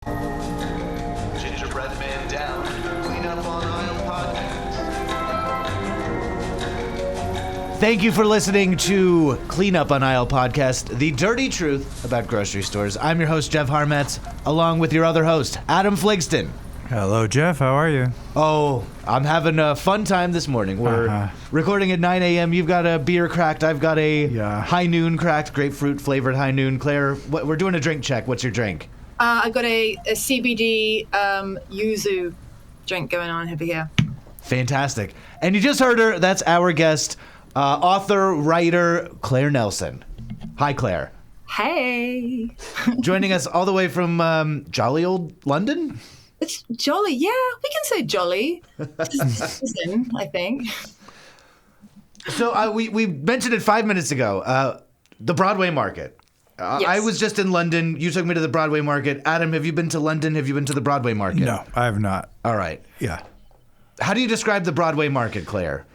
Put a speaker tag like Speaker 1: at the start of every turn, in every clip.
Speaker 1: Gingerbread Man down. Clean up on aisle podcast.
Speaker 2: Thank you for listening to Clean Up on Aisle podcast, the dirty truth about grocery stores. I'm your host, Jeff Harmetz, along with your other host, Adam Fligston.
Speaker 3: Hello, Jeff. How are you?
Speaker 2: Oh, I'm having a fun time this morning. We're recording at 9 a.m. You've got a beer cracked. I've got a high noon cracked, grapefruit flavored high noon. Claire, we're doing a drink check. What's your drink?
Speaker 4: I've got a CBD yuzu drink going on over here.
Speaker 2: Fantastic. And you just heard her. That's our guest, author, writer, Claire Nelson. Hi, Claire.
Speaker 4: Hey.
Speaker 2: Joining us all the way from jolly old London?
Speaker 4: It's jolly. Yeah, we can say jolly. Season, I think.
Speaker 2: So we mentioned it 5 minutes ago, the Broadway Market.
Speaker 4: Yes.
Speaker 2: I was just in London. You took me to the Broadway Market. Adam, have you been to London? Have you been to the Broadway Market?
Speaker 3: No, I have not.
Speaker 2: All right.
Speaker 3: Yeah.
Speaker 2: How do you describe the Broadway Market, Claire?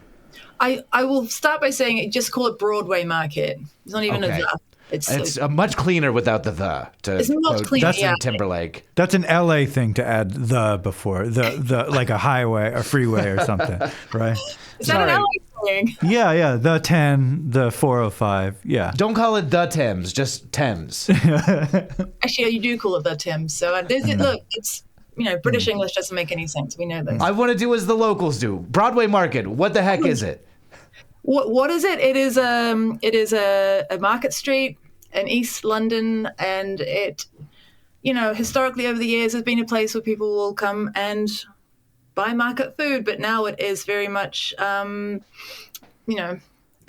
Speaker 4: I will start by saying just call it Broadway Market. It's not even
Speaker 2: Okay.
Speaker 4: a the.
Speaker 2: It's much cleaner without the.
Speaker 4: It's much cleaner,
Speaker 2: Justin
Speaker 4: yeah.
Speaker 2: Timberlake.
Speaker 3: That's an LA thing to add the before. The like a highway, a freeway or something, right?
Speaker 4: Is that an LA thing?
Speaker 3: Yeah. The 10, the 405. Yeah.
Speaker 2: Don't call it the Thames, just Thames.
Speaker 4: Actually, you do call it the Tim. So look, it's British English doesn't make any sense. We know this.
Speaker 2: I want to do as the locals do. Broadway Market. What the heck is it?
Speaker 4: What is it? It is a market street in East London, and it, historically over the years has been a place where people will come and buy market food, but now it is very much, a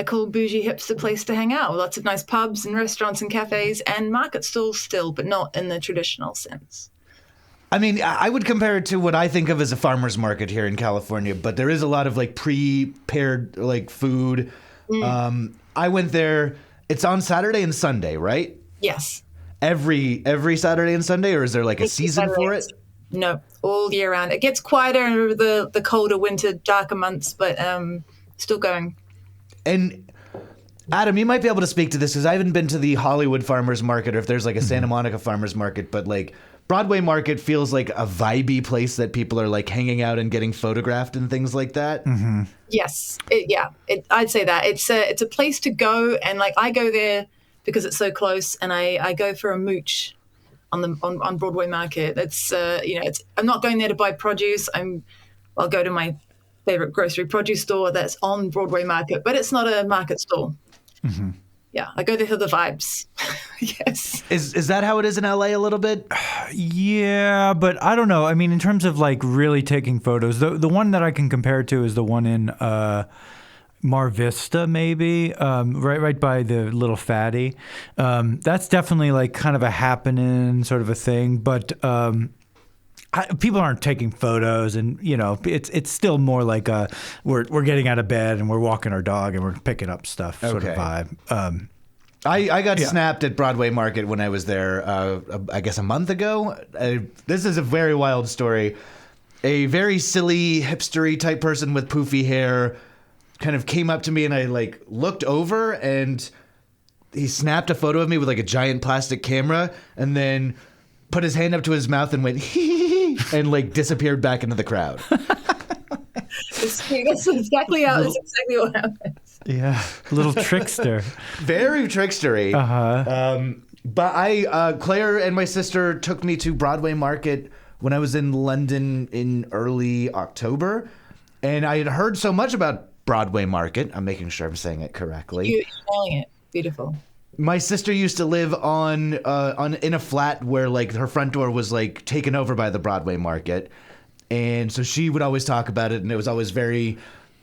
Speaker 4: cool bougie hipster place to hang out with lots of nice pubs and restaurants and cafes and market stalls still, but not in the traditional sense.
Speaker 2: I mean, I would compare it to what I think of as a farmer's market here in California, but there is a lot of prepared food. I went there. It's on Saturday and Sunday, right?
Speaker 4: Yes.
Speaker 2: Every Saturday and Sunday, or is there a season for it?
Speaker 4: No, all year round. It gets quieter in the colder winter, darker months, but still going.
Speaker 2: And Adam, you might be able to speak to this because I haven't been to the Hollywood Farmers Market, or if there's a Santa Monica Farmers Market, but Broadway Market feels like a vibey place that people are hanging out and getting photographed and things like that.
Speaker 3: Mm-hmm.
Speaker 4: Yes, I'd say that it's a place to go, and I go there because it's so close, and I go for a mooch on Broadway Market. It's I'm not going there to buy produce. I'll go to my favorite grocery produce store that's on Broadway Market, but it's not a market store.
Speaker 3: Mm-hmm.
Speaker 4: Yeah, I go there for the vibes. Yes.
Speaker 2: Is that how it is in LA a little bit?
Speaker 3: Yeah, but I don't know. I mean, in terms of really taking photos, the one that I can compare it to is the one in Mar Vista, maybe, right by the Little Fatty. That's definitely kind of a happening sort of a thing, but people aren't taking photos, and it's still more like we're getting out of bed and we're walking our dog and we're picking up stuff sort of vibe.
Speaker 2: I got snapped at Broadway Market when I was there, I guess a month ago. This is a very wild story. A very silly, hipstery type person with poofy hair kind of came up to me, and I looked over, and he snapped a photo of me with a giant plastic camera, and then put his hand up to his mouth and went hee and disappeared back into the crowd.
Speaker 4: That's exactly what happened.
Speaker 3: Yeah, little trickster.
Speaker 2: Very trickstery. But Claire and my sister took me to Broadway Market when I was in London in early October, and I had heard so much about Broadway Market. I'm making sure I'm saying it correctly.
Speaker 4: You're spelling it. Beautiful.
Speaker 2: My sister used to live in a flat where her front door was taken over by the Broadway Market, and so she would always talk about it, and it was always very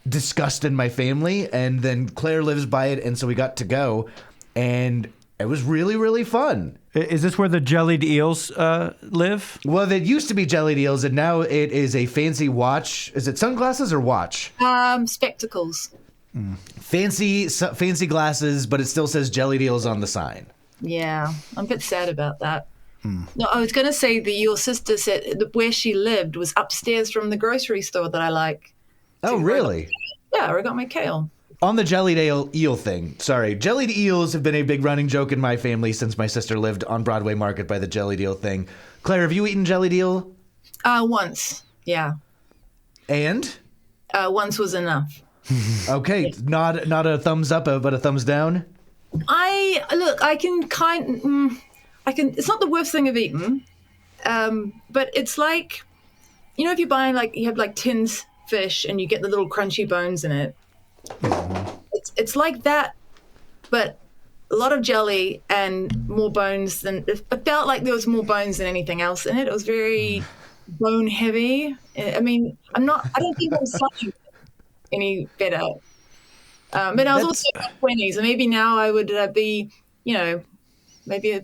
Speaker 2: discussed in my family. And then Claire lives by it, and so we got to go, and it was really, really fun.
Speaker 3: Is this where the jellied eels live?
Speaker 2: Well, it used to be jellied eels, and now it is a fancy watch. Is it sunglasses or watch?
Speaker 4: Spectacles.
Speaker 2: Fancy glasses, but it still says jellied eels on the sign.
Speaker 4: Yeah, I'm a bit sad about that. No, I was going to say that your sister said that where she lived was upstairs from the grocery store that I like.
Speaker 2: Oh, really?
Speaker 4: Yeah, where I got my kale.
Speaker 2: On the jellied eel thing, sorry. Jellied eels have been a big running joke in my family since my sister lived on Broadway Market by the jellied eel thing. Claire, have you eaten jellied eel?
Speaker 4: Once, yeah.
Speaker 2: And?
Speaker 4: Once was enough.
Speaker 2: Okay, not a thumbs up, but a thumbs down?
Speaker 4: I can, it's not the worst thing I've eaten, but it's like, you know, if you're buying, like, you have, like, tinned fish and you get the little crunchy bones in it. It's like that, but a lot of jelly and more bones than it felt like there was more bones than anything else in it. It was very bone heavy. I mean, I don't think I'm saying any better. But I was also in my 20s, and maybe now I would be, you know, maybe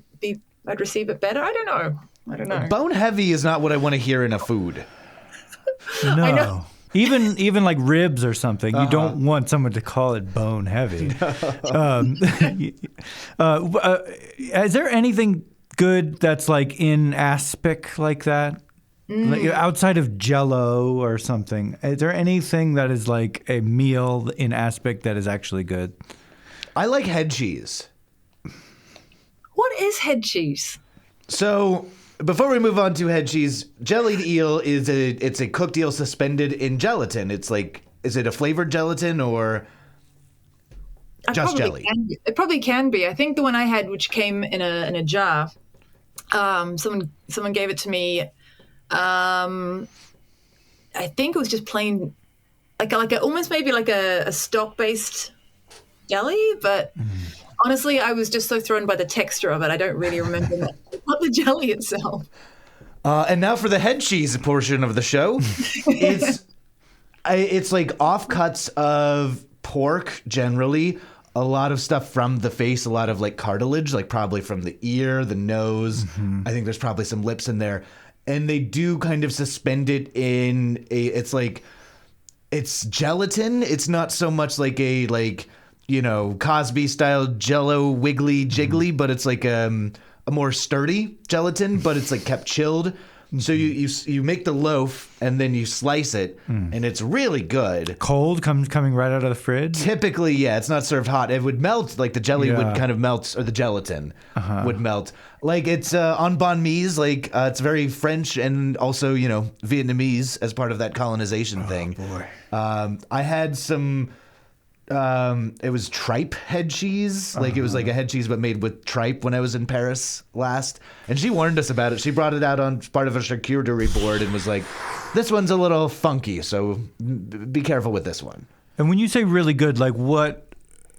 Speaker 4: I'd receive it better. I don't know.
Speaker 2: Bone heavy is not what I want to hear in a food.
Speaker 3: No.
Speaker 4: I know.
Speaker 3: Even like ribs or something, you don't want someone to call it bone heavy. Is there anything good that's like in aspic like that? Like, outside of Jell-O or something, is there anything that is like a meal in aspic that is actually good?
Speaker 2: I like head cheese.
Speaker 4: What is head cheese?
Speaker 2: So before we move on to head cheese, jellied eel it's a cooked eel suspended in gelatin. It's like, is it a flavored gelatin or just jelly?
Speaker 4: It probably can be. I think the one I had, which came in a jar, someone gave it to me. I think it was just plain, like almost maybe like a stock based jelly, but. Honestly, I was just so thrown by the texture of it. I don't really remember not the jelly itself.
Speaker 2: And now for the head cheese portion of the show. It's like offcuts of pork generally. A lot of stuff from the face, a lot of like cartilage, like probably from the ear, the nose. I think there's probably some lips in there. And they do kind of suspend it in it's gelatin. It's not so much like you know, Cosby style Jell-O wiggly jiggly, but it's like a more sturdy gelatin, but it's like kept chilled. So you make the loaf and then you slice it, and it's really good.
Speaker 3: Cold coming right out of the fridge?
Speaker 2: Typically, yeah, it's not served hot. It would melt, like the jelly would kind of melt, or the gelatin would melt. Like it's on banh mi's, like it's very French and also, you know, Vietnamese as part of that colonization thing.
Speaker 3: Boy.
Speaker 2: I had some... it was tripe head cheese. Like it was like a head cheese but made with tripe when I was in Paris last. And she warned us about it. She brought it out on part of a charcuterie board and was like, this one's a little funky, so be careful with this one.
Speaker 3: And when you say really good, like what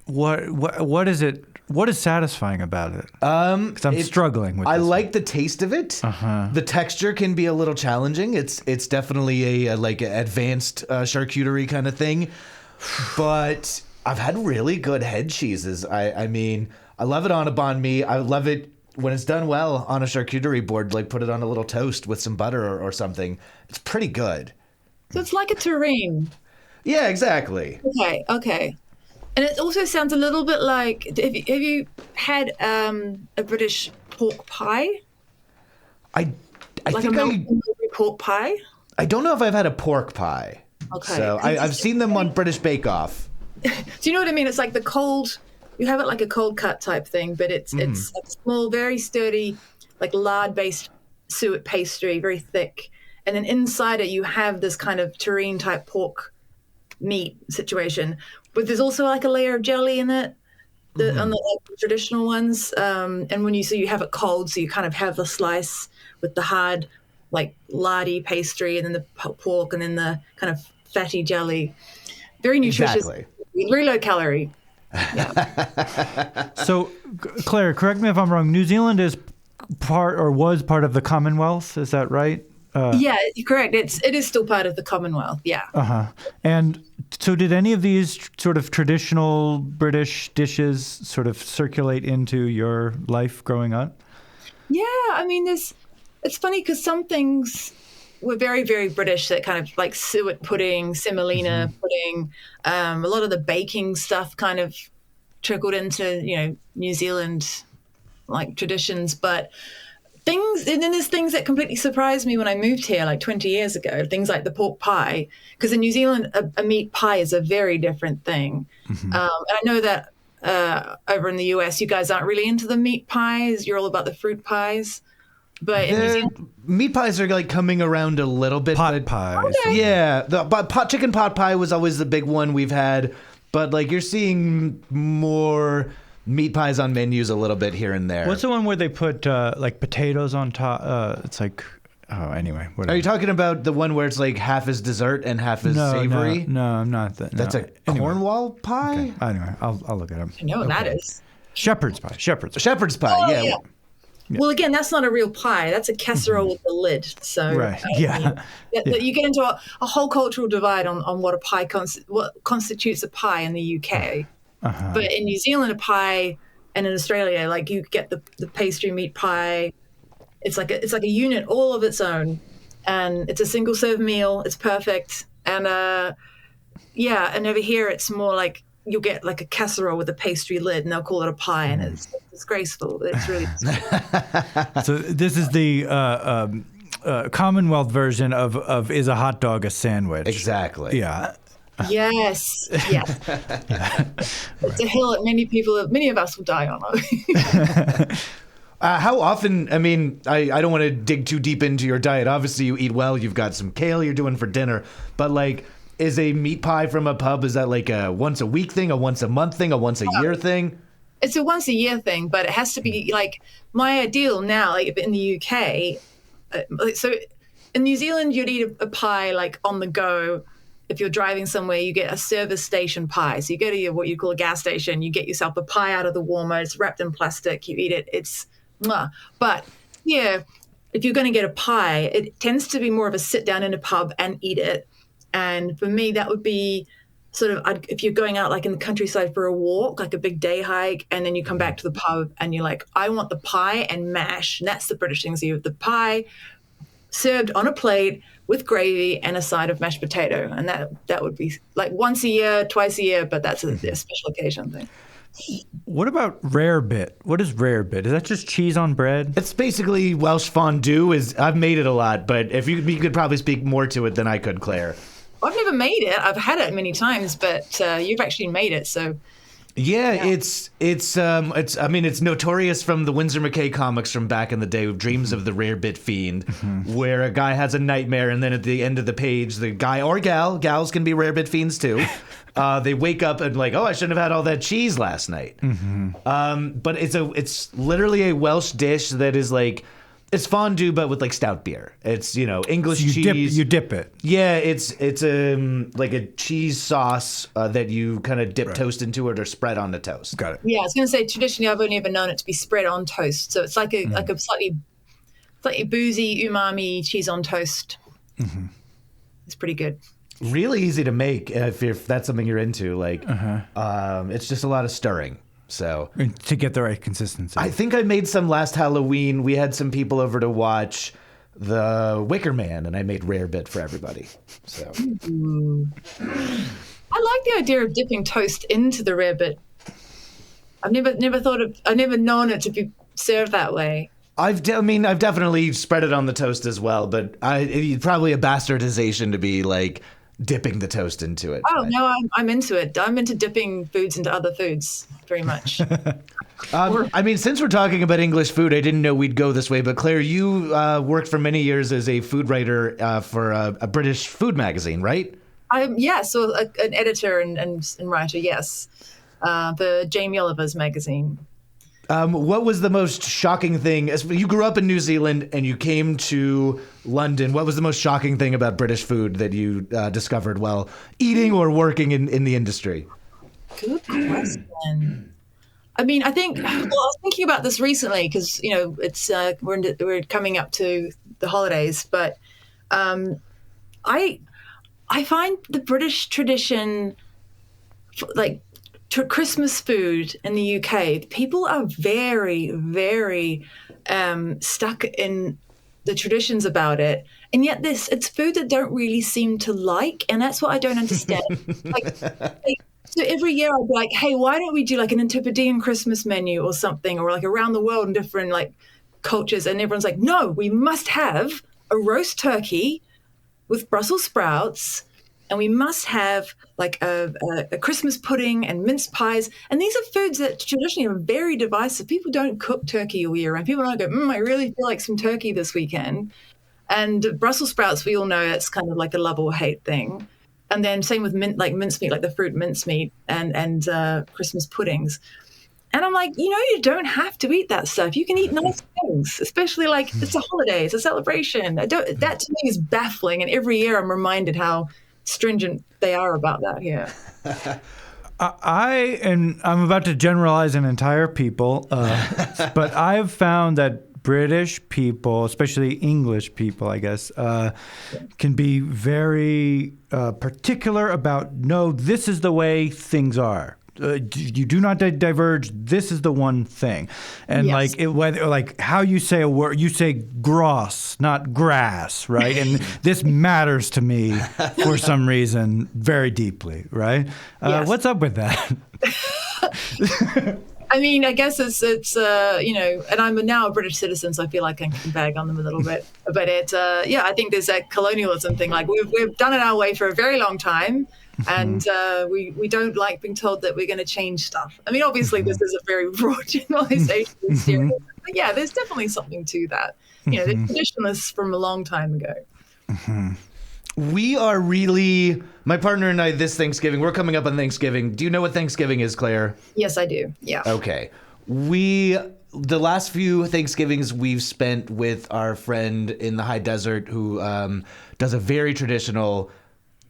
Speaker 3: is it? What is satisfying about it? Because I'm struggling with.
Speaker 2: I
Speaker 3: this
Speaker 2: like the taste of it. The texture can be a little challenging. It's definitely a like an advanced charcuterie kind of thing. But I've had really good head cheeses. I mean, I love it on a banh mi. I love it when it's done well on a charcuterie board. Like put it on a little toast with some butter or something. It's pretty good.
Speaker 4: So it's like a terrine.
Speaker 2: Yeah, exactly.
Speaker 4: Okay. And it also sounds a little bit like, have you had a British pork pie?
Speaker 2: I
Speaker 4: Like
Speaker 2: think
Speaker 4: a pork pie?
Speaker 2: I don't know if I've had a pork pie.
Speaker 4: Okay.
Speaker 2: So I've seen them on British Bake Off.
Speaker 4: Do you know what I mean? It's like the cold, you have it like a cold cut type thing, but it's like small, very sturdy, like lard-based suet pastry, very thick. And then inside it, you have this kind of terrine type pork meat situation. But there's also like a layer of jelly in it, on the like, traditional ones. And when you have it cold, so you kind of have the slice with the hard, like lardy pastry, and then the pork, and then the kind of fatty jelly. Very nutritious,
Speaker 2: Exactly.
Speaker 4: very low calorie.
Speaker 3: So, Claire, correct me if I'm wrong. New Zealand is was part of the Commonwealth. Is that right?
Speaker 4: Yeah, correct. It is still part of the Commonwealth. Yeah.
Speaker 3: And so, did any of these sort of traditional British dishes sort of circulate into your life growing up?
Speaker 4: Yeah, I mean, it's funny because some things were very, very British, that kind of like suet pudding, semolina pudding. A lot of the baking stuff kind of trickled into, New Zealand like traditions. But things, and then there's things that completely surprised me when I moved here like 20 years ago, things like the pork pie, because in New Zealand a meat pie is a very different thing. And I know that over in the US you guys aren't really into the meat pies, you're all about the fruit pies, but in New Zealand,
Speaker 2: Meat pies are like coming around a little bit.
Speaker 3: Pot
Speaker 2: but-
Speaker 3: pies.
Speaker 2: Yeah, chicken pot pie was always the big one we've had, but like you're seeing more meat pies on menus a little bit here and there.
Speaker 3: What's the one where they put like potatoes on top? It's like, oh, anyway. Whatever.
Speaker 2: Are you talking about the one where it's like half is dessert and half is savory?
Speaker 3: No, I'm not.
Speaker 2: That's a Cornwall pie?
Speaker 3: Anyway, I'll look it up.
Speaker 4: I know what that is.
Speaker 3: Shepherd's pie.
Speaker 2: Shepherd's pie, yeah.
Speaker 4: Well, again, that's not a real pie. That's a casserole with a lid. So
Speaker 3: Right, yeah.
Speaker 4: you get into a whole cultural divide on what a pie what constitutes a pie in the UK. But in New Zealand, a pie, and in Australia, like you get the pastry meat pie. It's like a unit all of its own, and it's a single serve meal. It's perfect, and and over here it's more like you'll get like a casserole with a pastry lid, and they'll call it a pie, and it's disgraceful. It's really
Speaker 3: So this is the Commonwealth version of is a hot dog a sandwich?
Speaker 2: Exactly.
Speaker 3: Yeah.
Speaker 4: yes. It's a hill that many of us will die on.
Speaker 2: How often, I mean, I don't want to dig too deep into your diet. Obviously, you eat well. You've got some kale you're doing for dinner. But, like, is a meat pie from a pub, is that like a once a week thing, a once a month thing, a once a year thing?
Speaker 4: It's a once a year thing, but it has to be like my ideal now, like in the UK. So in New Zealand, you'd eat a pie like on the go. If you're driving somewhere, you get a service station pie. So you go to what you call a gas station, you get yourself a pie out of the warmer, it's wrapped in plastic, you eat it, it's mwah. But yeah, if you're going to get a pie, it tends to be more of a sit down in a pub and eat it. And for me, that would be sort of, if you're going out like in the countryside for a walk, like a big day hike, and then you come back to the pub and you're like, I want the pie and mash. And that's the British thing. So you have the pie served on a plate with gravy and a side of mashed potato. And that would be like once a year, twice a year, but that's a special occasion thing.
Speaker 3: What about rarebit? What is rarebit? Is that just cheese on bread?
Speaker 2: It's basically Welsh fondue. I've made it a lot, but if you could probably speak more to it than I could, Claire.
Speaker 4: I've never made it. I've had it many times, but you've actually made it. So
Speaker 2: Yeah, it's I mean, it's notorious from the Winsor McKay comics from back in the day, Dreams of the Rarebit Fiend, where a guy has a nightmare, and then at the end of the page, the guy or gals can be rarebit fiends too. They wake up and like, oh, I shouldn't have had all that cheese last night. But it's literally a Welsh dish that is like, it's fondue, but with like stout beer. It's, English cheese.
Speaker 3: You dip it.
Speaker 2: Yeah, it's like a cheese sauce that you kind of dip toast into it or spread on the toast.
Speaker 3: Got it.
Speaker 4: yeah, I was going to say traditionally I've only ever known it to be spread on toast. So it's like a slightly boozy umami cheese on toast. It's pretty good.
Speaker 2: Really easy to make if that's something you're into. Like, it's just a lot of stirring. So
Speaker 3: To get the right consistency.
Speaker 2: I think I made some last Halloween. We had some people over to watch The Wicker Man, and I made rarebit for everybody. So
Speaker 4: I like the idea of dipping toast into the rarebit. I've never known it to be served that way.
Speaker 2: I've definitely spread it on the toast as well, but it's probably a bastardization to be like dipping the toast into it.
Speaker 4: Oh no, I'm into it. I'm into dipping foods into other foods very much.
Speaker 2: Since we're talking about English food, I didn't know we'd go this way, but Claire, you worked for many years as a food writer for a British food magazine, right?
Speaker 4: So an editor and writer, yes. The Jamie Oliver's magazine.
Speaker 2: What was the most shocking thing? You grew up in New Zealand and you came to London. What was the most shocking thing about British food that you discovered while eating or working in the industry?
Speaker 4: Good question. I mean, I was thinking about this recently because it's we're coming up to the holidays, but I find the British tradition, like Christmas food in the UK, people are very, very stuck in the traditions about it, and yet it's food that don't really seem to like, and that's what I don't understand. So every year I'd be like, hey, why don't we do like an Antipodean Christmas menu or something, or like around the world and different like cultures, and everyone's like, no, we must have a roast turkey with Brussels sprouts, and we must have like a Christmas pudding and mince pies. And these are foods that traditionally are very divisive. People don't cook turkey all year round. People don't go, I really feel like some turkey this weekend. And Brussels sprouts, we all know it's kind of like a love or hate thing. And then same with mincemeat, like the fruit mincemeat and Christmas puddings. And I'm like, you don't have to eat that stuff. You can eat nice things, especially like it's a holiday, it's a celebration. That to me is baffling. And every year I'm reminded how stringent they are about that here.
Speaker 3: I'm about to generalize an entire people, but I've found that British people, especially English people, I guess, can be very particular about, no, this is the way things are. You do not diverge. This is the one thing, and
Speaker 4: yes.
Speaker 3: whether how you say a word, you say gross, not grass, right? And this matters to me for some reason very deeply, right?
Speaker 4: Yes.
Speaker 3: What's up with that?
Speaker 4: I mean, I guess it's and I'm now a British citizen, so I feel like I can bag on them a little bit. But I think there's that colonialism thing. Like we've done it our way for a very long time. And we don't like being told that we're going to change stuff. I mean, obviously, this is a very broad generalization. But yeah, there's definitely something to that. The traditionalists from a long time ago.
Speaker 2: We are really, my partner and I, this Thanksgiving, we're coming up on Thanksgiving. Do you know what Thanksgiving is, Claire?
Speaker 4: Yes, I do. Yeah.
Speaker 2: Okay. The last few Thanksgivings we've spent with our friend in the high desert who does a very traditional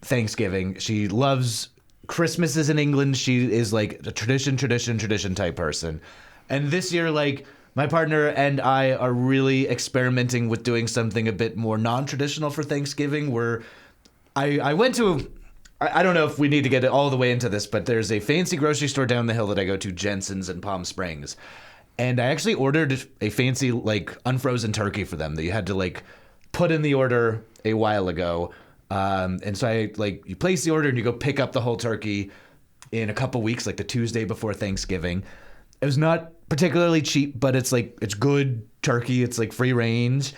Speaker 2: Thanksgiving. She loves Christmases in England. She is like a tradition type person. And this year, like, my partner and I are really experimenting with doing something a bit more non-traditional for Thanksgiving, where I went to, I don't know if we need to get all the way into this, but there's a fancy grocery store down the hill that I go to, Jensen's in Palm Springs. And I actually ordered a fancy, like, unfrozen turkey for them that you had to, like, put in the order a while ago. And so you place the order and you go pick up the whole turkey in a couple weeks, like the Tuesday before Thanksgiving. It was not particularly cheap, but it's good turkey. It's like free range.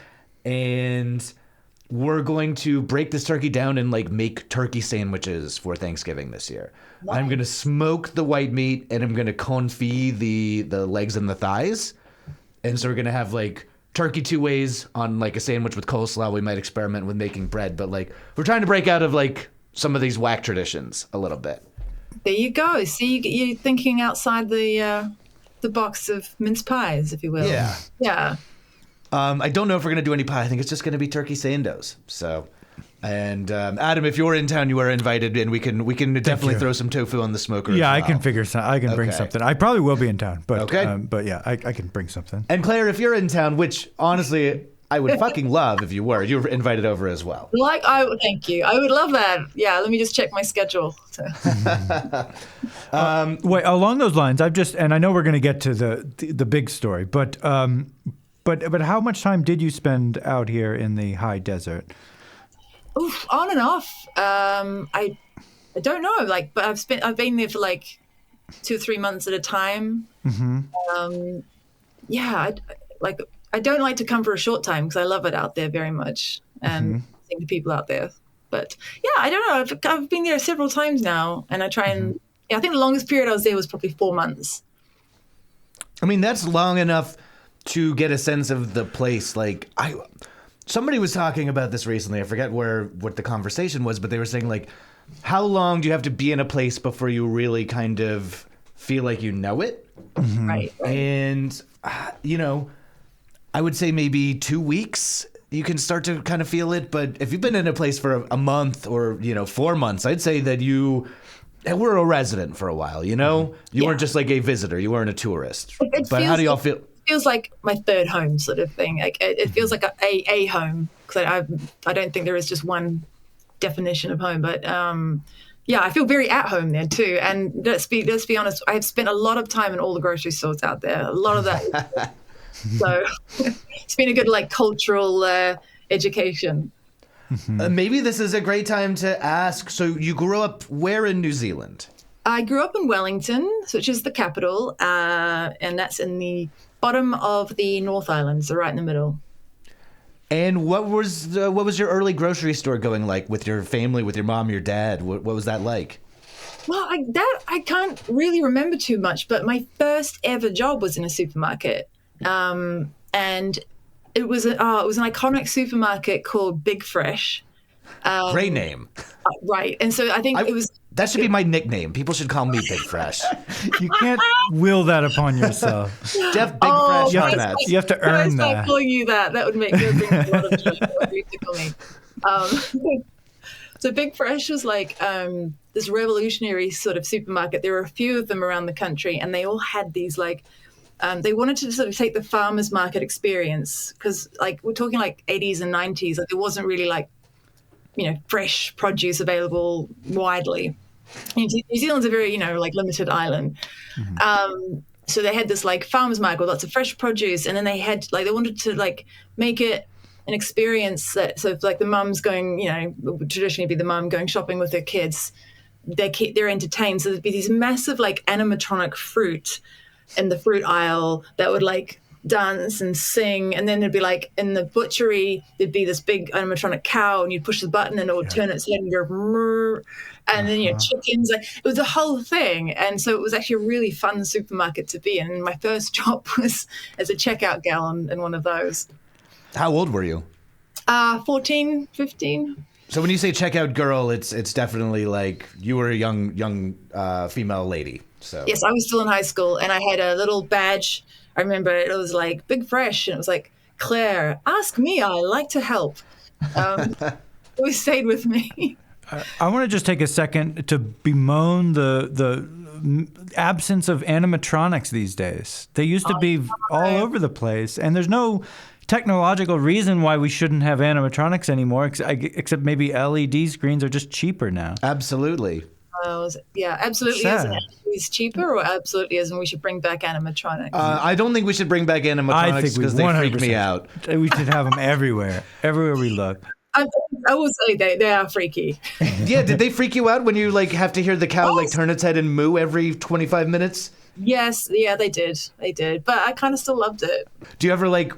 Speaker 2: And we're going to break this turkey down and make turkey sandwiches for Thanksgiving this year. Wow. I'm going to smoke the white meat and I'm going to confit the legs and the thighs. And so we're going to have turkey two ways on a sandwich with coleslaw. We might experiment with making bread, but we're trying to break out of some of these whack traditions a little bit.
Speaker 4: There you go. See, you're thinking outside the box of mince pies, if you will.
Speaker 2: Yeah.
Speaker 4: Yeah.
Speaker 2: I don't know if we're gonna do any pie. I think it's just gonna be turkey sandos. So, and Adam, if you're in town, you are invited, and we can definitely throw some tofu on the smoker.
Speaker 3: Yeah,
Speaker 2: as
Speaker 3: I
Speaker 2: well.
Speaker 3: can figure some. I can bring
Speaker 2: Okay.
Speaker 3: something. I probably will be in town, but
Speaker 2: Okay.
Speaker 3: but yeah, I can bring something.
Speaker 2: And Claire, if you're in town, which honestly I would fucking love if you were, you're invited over as well.
Speaker 4: Thank you. I would love that. Yeah, let me just check my schedule.
Speaker 3: Wait, along those lines, and I know we're going to get to the big story, but how much time did you spend out here in the high desert?
Speaker 4: Oof, on and off. I don't know. But I've been there for 2 or 3 months at a time. Mm-hmm. I don't like to come for a short time because I love it out there very much and seeing the people out there. But yeah, I don't know. I've been there several times now, and I try and I think the longest period I was there was probably 4 months.
Speaker 2: I mean, that's long enough to get a sense of the place. Somebody was talking about this recently. I forget what the conversation was, but they were saying how long do you have to be in a place before you really kind of feel like you know it?
Speaker 4: Mm-hmm. Right.
Speaker 2: And I would say maybe 2 weeks you can start to kind of feel it. But if you've been in a place for a month or 4 months, I'd say that you were a resident for a while. You weren't just a visitor. You weren't a tourist. But how do y'all feel?
Speaker 4: Feels like my third home sort of thing. It feels like a home, because I don't think there is just one definition of home. But I feel very at home there too. And let's be honest, I've spent a lot of time in all the grocery stores out there. A lot of that. So it's been a good cultural education.
Speaker 2: Maybe this is a great time to ask. So you grew up where in New Zealand?
Speaker 4: I grew up in Wellington, which is the capital, and that's in the bottom of the North Island, so right in the middle.
Speaker 2: And what was your early grocery store going like with your family, with your mom, your dad? What was that like?
Speaker 4: Well, I can't really remember too much, but my first ever job was in a supermarket, and it was an iconic supermarket called Big Fresh.
Speaker 2: Great name.
Speaker 4: Right, and so I think it was.
Speaker 2: That should be my nickname. People should call me Big Fresh.
Speaker 3: You can't will that upon yourself.
Speaker 2: Jeff Big Fresh hot
Speaker 3: guys,
Speaker 2: nuts.
Speaker 3: You have to earn
Speaker 4: If I
Speaker 3: that.
Speaker 4: calling you that would make me bring a lot of joy. That would really tickle me. So Big Fresh was like this revolutionary sort of supermarket. There were a few of them around the country, and they all had these like. They wanted to sort of take the farmers market experience because, like, we're talking like 80s and 90s. Like, there wasn't really like, fresh produce available widely. New Zealand's a very, like limited island. So they had this like farmers market with lots of fresh produce, and then they had like they wanted to like make it an experience that so like the mum's going, would traditionally be the mum going shopping with her kids. They're entertained, so there'd be these massive like animatronic fruit in the fruit aisle that would like dance and sing, and then there'd be like in the butchery there'd be this big animatronic cow, and you'd push the button and it would turn its head and go Murr. And then chickens, like it was a whole thing. And so it was actually a really fun supermarket to be in. And my first job was as a checkout gal in one of those.
Speaker 2: How old were you?
Speaker 4: 14, 15.
Speaker 2: So when you say checkout girl, it's definitely like you were a young female lady. So
Speaker 4: Yes, I was still in high school, and I had a little badge. I remember it was like Big Fresh, and it was like, Claire, ask me, I like to help. It always stayed with me.
Speaker 3: I want to just take a second to bemoan the absence of animatronics these days. They used to be all over the place, and there's no technological reason why we shouldn't have animatronics anymore, except maybe LED screens are just cheaper now.
Speaker 2: absolutely.
Speaker 4: Yeah, absolutely
Speaker 3: Sad.
Speaker 4: is cheaper, or absolutely isn't. We should bring back animatronics.
Speaker 2: I don't think we should bring back
Speaker 3: I
Speaker 2: animatronics
Speaker 3: think we
Speaker 2: because they freak me
Speaker 3: 100%.
Speaker 2: out.
Speaker 3: We should have them everywhere we look.
Speaker 4: I will say they are freaky.
Speaker 2: Yeah, did they freak you out when you like have to hear the cow like turn its head and moo every 25 minutes?
Speaker 4: Yes, yeah, they did. But I kind of still loved it.
Speaker 2: Do you ever like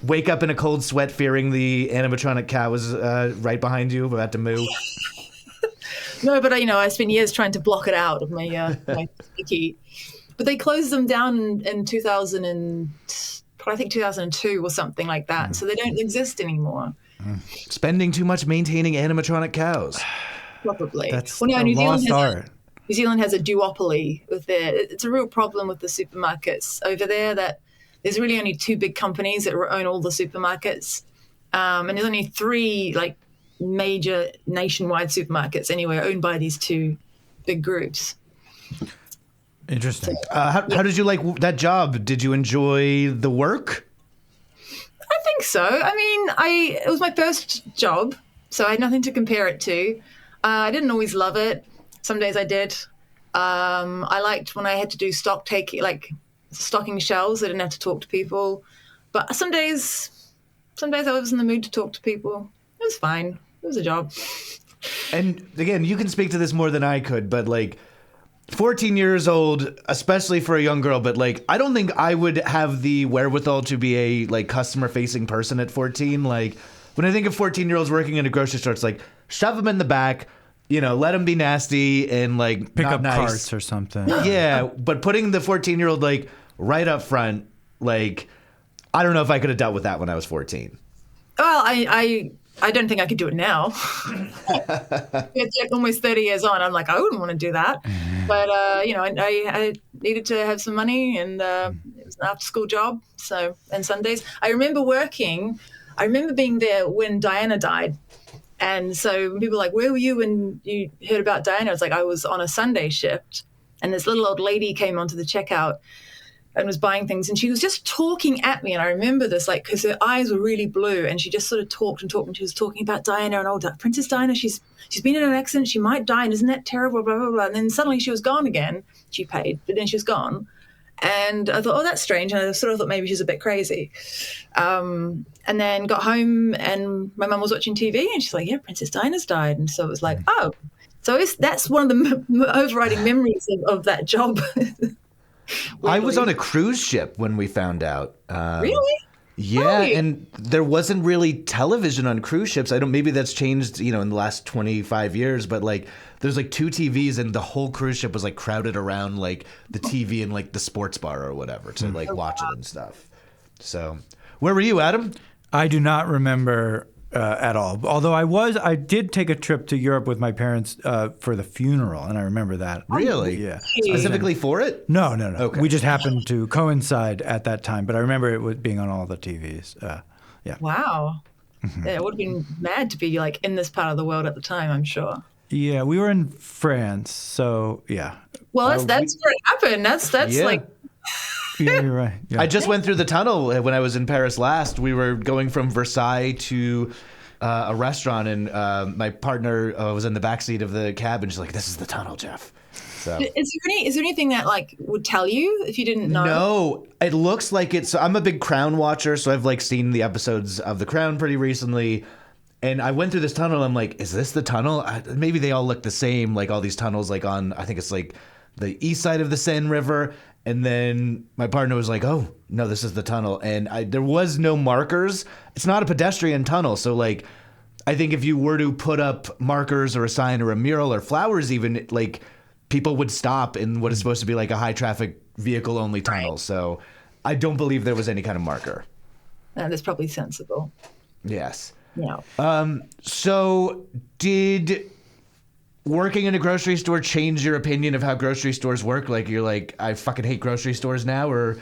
Speaker 2: wake up in a cold sweat fearing the animatronic cow is right behind you about to moo?
Speaker 4: No, but I spent years trying to block it out of my psyche. But they closed them down in 2000 and I think 2002 or something like that. So they don't exist anymore.
Speaker 2: Spending too much maintaining animatronic cows.
Speaker 4: Probably.
Speaker 3: That's
Speaker 4: Well, no,
Speaker 3: a
Speaker 4: New Zealand
Speaker 3: lost
Speaker 4: has
Speaker 3: art.
Speaker 4: New Zealand has a duopoly with it's a real problem with the supermarkets over there that there's really only two big companies that own all the supermarkets. And there's only three like major nationwide supermarkets anyway owned by these two big groups.
Speaker 3: Interesting.
Speaker 2: How did you like that job? Did you enjoy the work?
Speaker 4: I think so. I mean, it was my first job, so I had nothing to compare it to. I didn't always love it. Some days I did. I liked when I had to do stocking shelves. I didn't have to talk to people. But some days I was in the mood to talk to people. It was fine. It was a job.
Speaker 2: And again, you can speak to this more than I could, but like 14 years old, especially for a young girl, but like I don't think I would have the wherewithal to be a like customer facing person at 14. Like when I think of 14-year-olds working in a grocery store, it's like shove them in the back, let them be nasty and like
Speaker 3: Pick
Speaker 2: not
Speaker 3: up
Speaker 2: nice.
Speaker 3: carts or something.
Speaker 2: Yeah, but putting the 14-year-old like right up front, like I don't know if I could have dealt with that when I was 14.
Speaker 4: Well, I don't think I could do it now. It's like almost 30 years on. I'm like, I wouldn't want to do that. But, I needed to have some money, and it was an after-school job. So, and Sundays. I remember being there when Diana died. And so when people were like, where were you when you heard about Diana? I was like, I was on a Sunday shift. And this little old lady came onto the checkout and was buying things, and she was just talking at me. And I remember this, like, because her eyes were really blue, and she just sort of talked and talked, and she was talking about Diana and Princess Diana. She's been in an accident. She might die, and isn't that terrible? Blah blah blah. And then suddenly she was gone again. She paid, but then she was gone. And I thought, oh, that's strange. And I sort of thought maybe she's a bit crazy. And then got home, and my mum was watching TV, and she's like, yeah, Princess Diana's died. And so it was like, oh, so that's one of the overriding memories of that job.
Speaker 2: I was on a cruise ship when we found out.
Speaker 4: Really?
Speaker 2: Yeah,
Speaker 4: Really?
Speaker 2: and there wasn't really television on cruise ships. I don't. Maybe that's changed, in the last 25 years. But like, there's like 2 TVs, and the whole cruise ship was like crowded around like the TV and like the sports bar or whatever to like watch it and stuff. So, where were you, Adam?
Speaker 3: I do not remember at all. Although I did take a trip to Europe with my parents for the funeral, and I remember that.
Speaker 2: Really?
Speaker 3: Yeah.
Speaker 2: Specifically for it?
Speaker 3: No.
Speaker 2: Okay.
Speaker 3: We just happened to coincide at that time, but I remember it was being on all the TVs. Yeah.
Speaker 4: Wow. Yeah, it would have been mad to be like in this part of the world at the time, I'm sure.
Speaker 3: Yeah, we were in France, so yeah.
Speaker 4: Well, that's where it happened. That's
Speaker 2: Yeah.
Speaker 4: like
Speaker 3: Yeah, you're right. Yeah.
Speaker 2: I just went through the tunnel when I was in Paris last. We were going from Versailles to a restaurant, and my partner was in the backseat of the cab, and she's like, "This is the tunnel, Jeff." So.
Speaker 4: is there anything that like would tell you if you didn't know?
Speaker 2: No, it looks like it's. So I'm a big Crown watcher, so I've like seen the episodes of The Crown pretty recently. And I went through this tunnel. I'm like, is this the tunnel? Maybe they all look the same, like all these tunnels, like on. I think it's like the east side of the Seine River. And then my partner was like, "Oh no, this is the tunnel." And there was no markers. It's not a pedestrian tunnel, so like, I think if you were to put up markers or a sign or a mural or flowers, even like, people would stop in what is supposed to be like a high traffic vehicle only tunnel.
Speaker 4: Right.
Speaker 2: So I don't believe there was any kind of marker.
Speaker 4: That's probably sensible.
Speaker 2: Yes.
Speaker 4: Yeah.
Speaker 2: So did working in a grocery store change your opinion of how grocery stores work? Like, you're like, I fucking hate grocery stores now, or?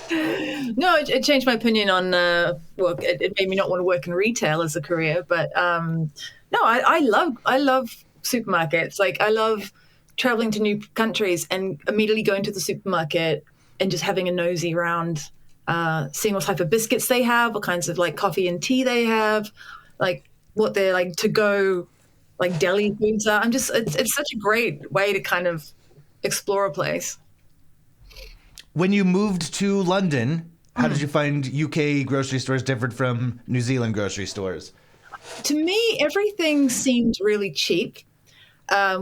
Speaker 4: No, it changed my opinion on. Well, it made me not want to work in retail as a career. But no, I love supermarkets. Like, I love traveling to new countries and immediately going to the supermarket and just having a nosy around, seeing what type of biscuits they have, what kinds of like coffee and tea they have, like what they're like to go. Like deli foods are. It's such a great way to kind of explore a place.
Speaker 2: When you moved to London, how did you find UK grocery stores different from New Zealand grocery stores?
Speaker 4: To me, everything seemed really cheap,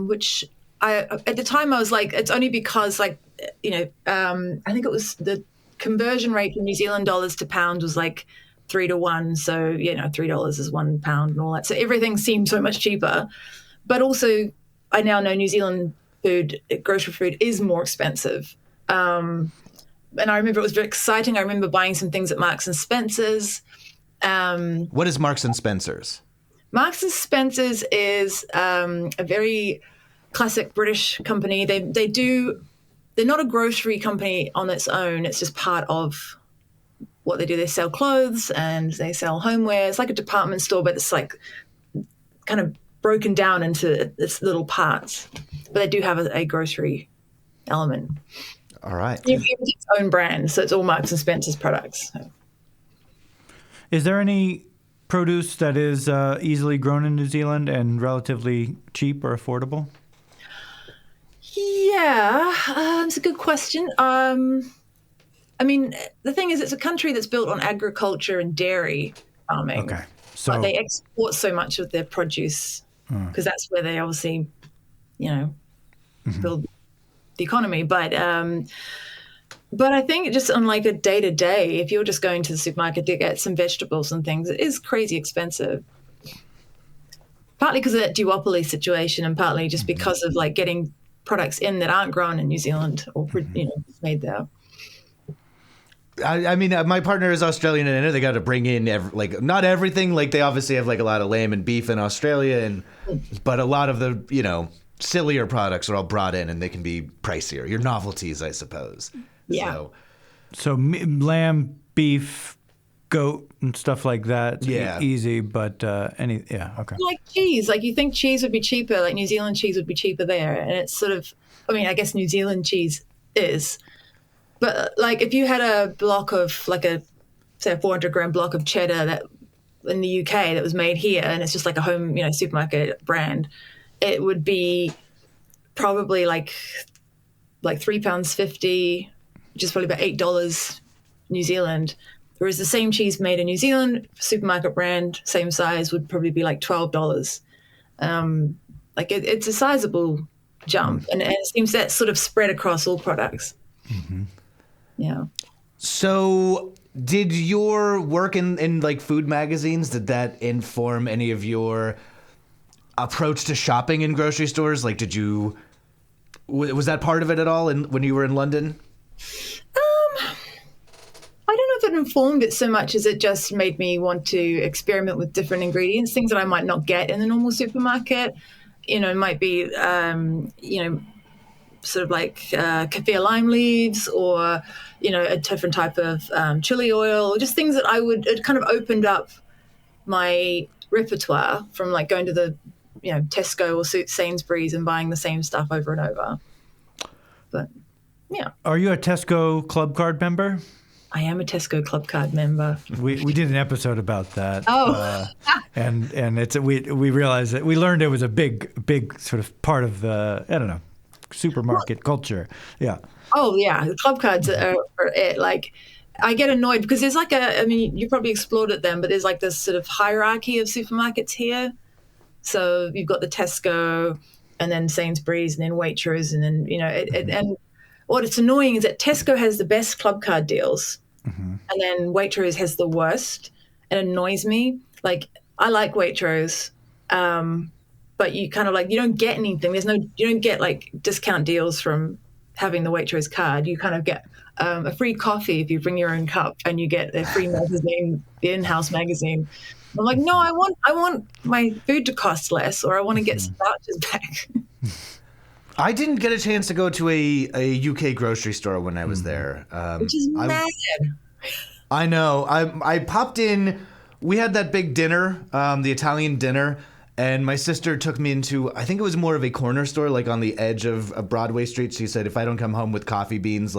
Speaker 4: which at the time I was like, it's only because like, I think it was the conversion rate from New Zealand dollars to pounds was like 3 to 1. So, $3 is £1 and all that. So everything seemed so much cheaper. But also, I now know New Zealand food, grocery food, is more expensive. And I remember it was very exciting. I remember buying some things at Marks and Spencer's.
Speaker 2: What is Marks and Spencer's?
Speaker 4: Marks and Spencer's is a very classic British company. They're not a grocery company on its own. It's just part of what they do. They sell clothes and they sell homeware. It's like a department store, but it's like kind of broken down into its little parts. But they do have a grocery element.
Speaker 2: All right.
Speaker 4: It's its own brand, so it's all Marks and Spencer's products.
Speaker 3: Is there any produce that is easily grown in New Zealand and relatively cheap or affordable?
Speaker 4: Yeah, it's a good question. I mean, the thing is, it's a country that's built on agriculture and dairy farming.
Speaker 3: Okay. So
Speaker 4: But they export so much of their produce because that's where they obviously, build the economy. But I think just on like a day to day, if you're just going to the supermarket to get some vegetables and things, it is crazy expensive. Partly because of that duopoly situation, and partly just because of like getting products in that aren't grown in New Zealand or made there.
Speaker 2: I mean, my partner is Australian, and I know they got to bring in not everything. Like, they obviously have like a lot of lamb and beef in Australia, but a lot of the sillier products are all brought in, and they can be pricier. Your novelties, I suppose.
Speaker 4: Yeah.
Speaker 3: So lamb, beef, goat, and stuff like that.
Speaker 2: Yeah.
Speaker 3: Easy, but okay.
Speaker 4: Like cheese, like you think cheese would be cheaper, like New Zealand cheese would be cheaper there, and it's sort of, I guess New Zealand cheese is. But like if you had a block of like a 400 gram block of cheddar that in the UK that was made here and it's just like a home, supermarket brand, it would be probably like £3.50, which is probably about $8 New Zealand. Whereas the same cheese made in New Zealand, supermarket brand, same size, would probably be like $12. It's a sizable jump, and it seems that sort of spread across all products. Yeah.
Speaker 2: So, did your work in like food magazines, did that inform any of your approach to shopping in grocery stores? Like, was that part of it at all when you were in London?
Speaker 4: I don't know if it informed it so much as it just made me want to experiment with different ingredients, things that I might not get in the normal supermarket. It might be, sort of like kaffir lime leaves, or, a different type of chili oil, or just things that it kind of opened up my repertoire from like going to the, Tesco or Sainsbury's and buying the same stuff over and over. But yeah.
Speaker 3: Are you a Tesco Club Card member?
Speaker 4: I am a Tesco Club Card member.
Speaker 3: We did an episode about that.
Speaker 4: Oh.
Speaker 3: And we realized that we learned it was a big sort of part of the, I don't know, supermarket culture. Yeah.
Speaker 4: Oh yeah, the club cards are it. Like, I get annoyed because there's like you probably explored it then, but there's like this sort of hierarchy of supermarkets here. So you've got the Tesco, and then Sainsbury's, and then Waitrose, and then and what it's annoying is that Tesco has the best club card deals, and then Waitrose has the worst. It annoys me. Like, I like Waitrose, but you kind of like, you don't get anything. You don't get like discount deals from having the Waitrose card. You kind of get a free coffee if you bring your own cup, and you get a free magazine, the in-house magazine. I'm like, no, I want my food to cost less, or I want to get some vouchers back.
Speaker 2: I didn't get a chance to go to a UK grocery store when I was there.
Speaker 4: Which is mad.
Speaker 2: I know. I popped in. We had that big dinner, the Italian dinner, and my sister took me into, I think it was more of a corner store, like on the edge of Broadway Street. She said, if I don't come home with coffee beans,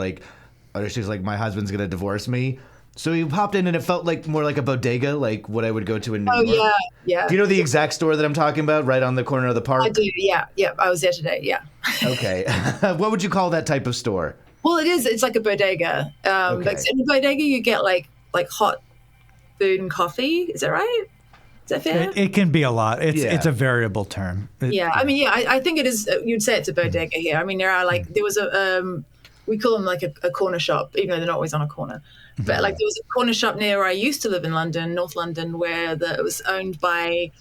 Speaker 2: she's like, my husband's going to divorce me. So we popped in, and it felt like more like a bodega, like what I would go to in New York.
Speaker 4: Oh, yeah.
Speaker 2: Do you know the exact store that I'm talking about, right on the corner of the park?
Speaker 4: I do, yeah. I was there today, yeah.
Speaker 2: Okay. What would you call that type of store?
Speaker 4: Well, it is. It's like a bodega.
Speaker 2: Okay.
Speaker 4: But in the bodega, you get like hot food and coffee. Is that right? Is that fair?
Speaker 3: It can be a lot. It's a variable term.
Speaker 4: I think it is. You'd say it's a bodega here. I mean, there are there was we call them like a corner shop, even though they're not always on a corner. But like, there was a corner shop near where I used to live in London, North London, where it was owned by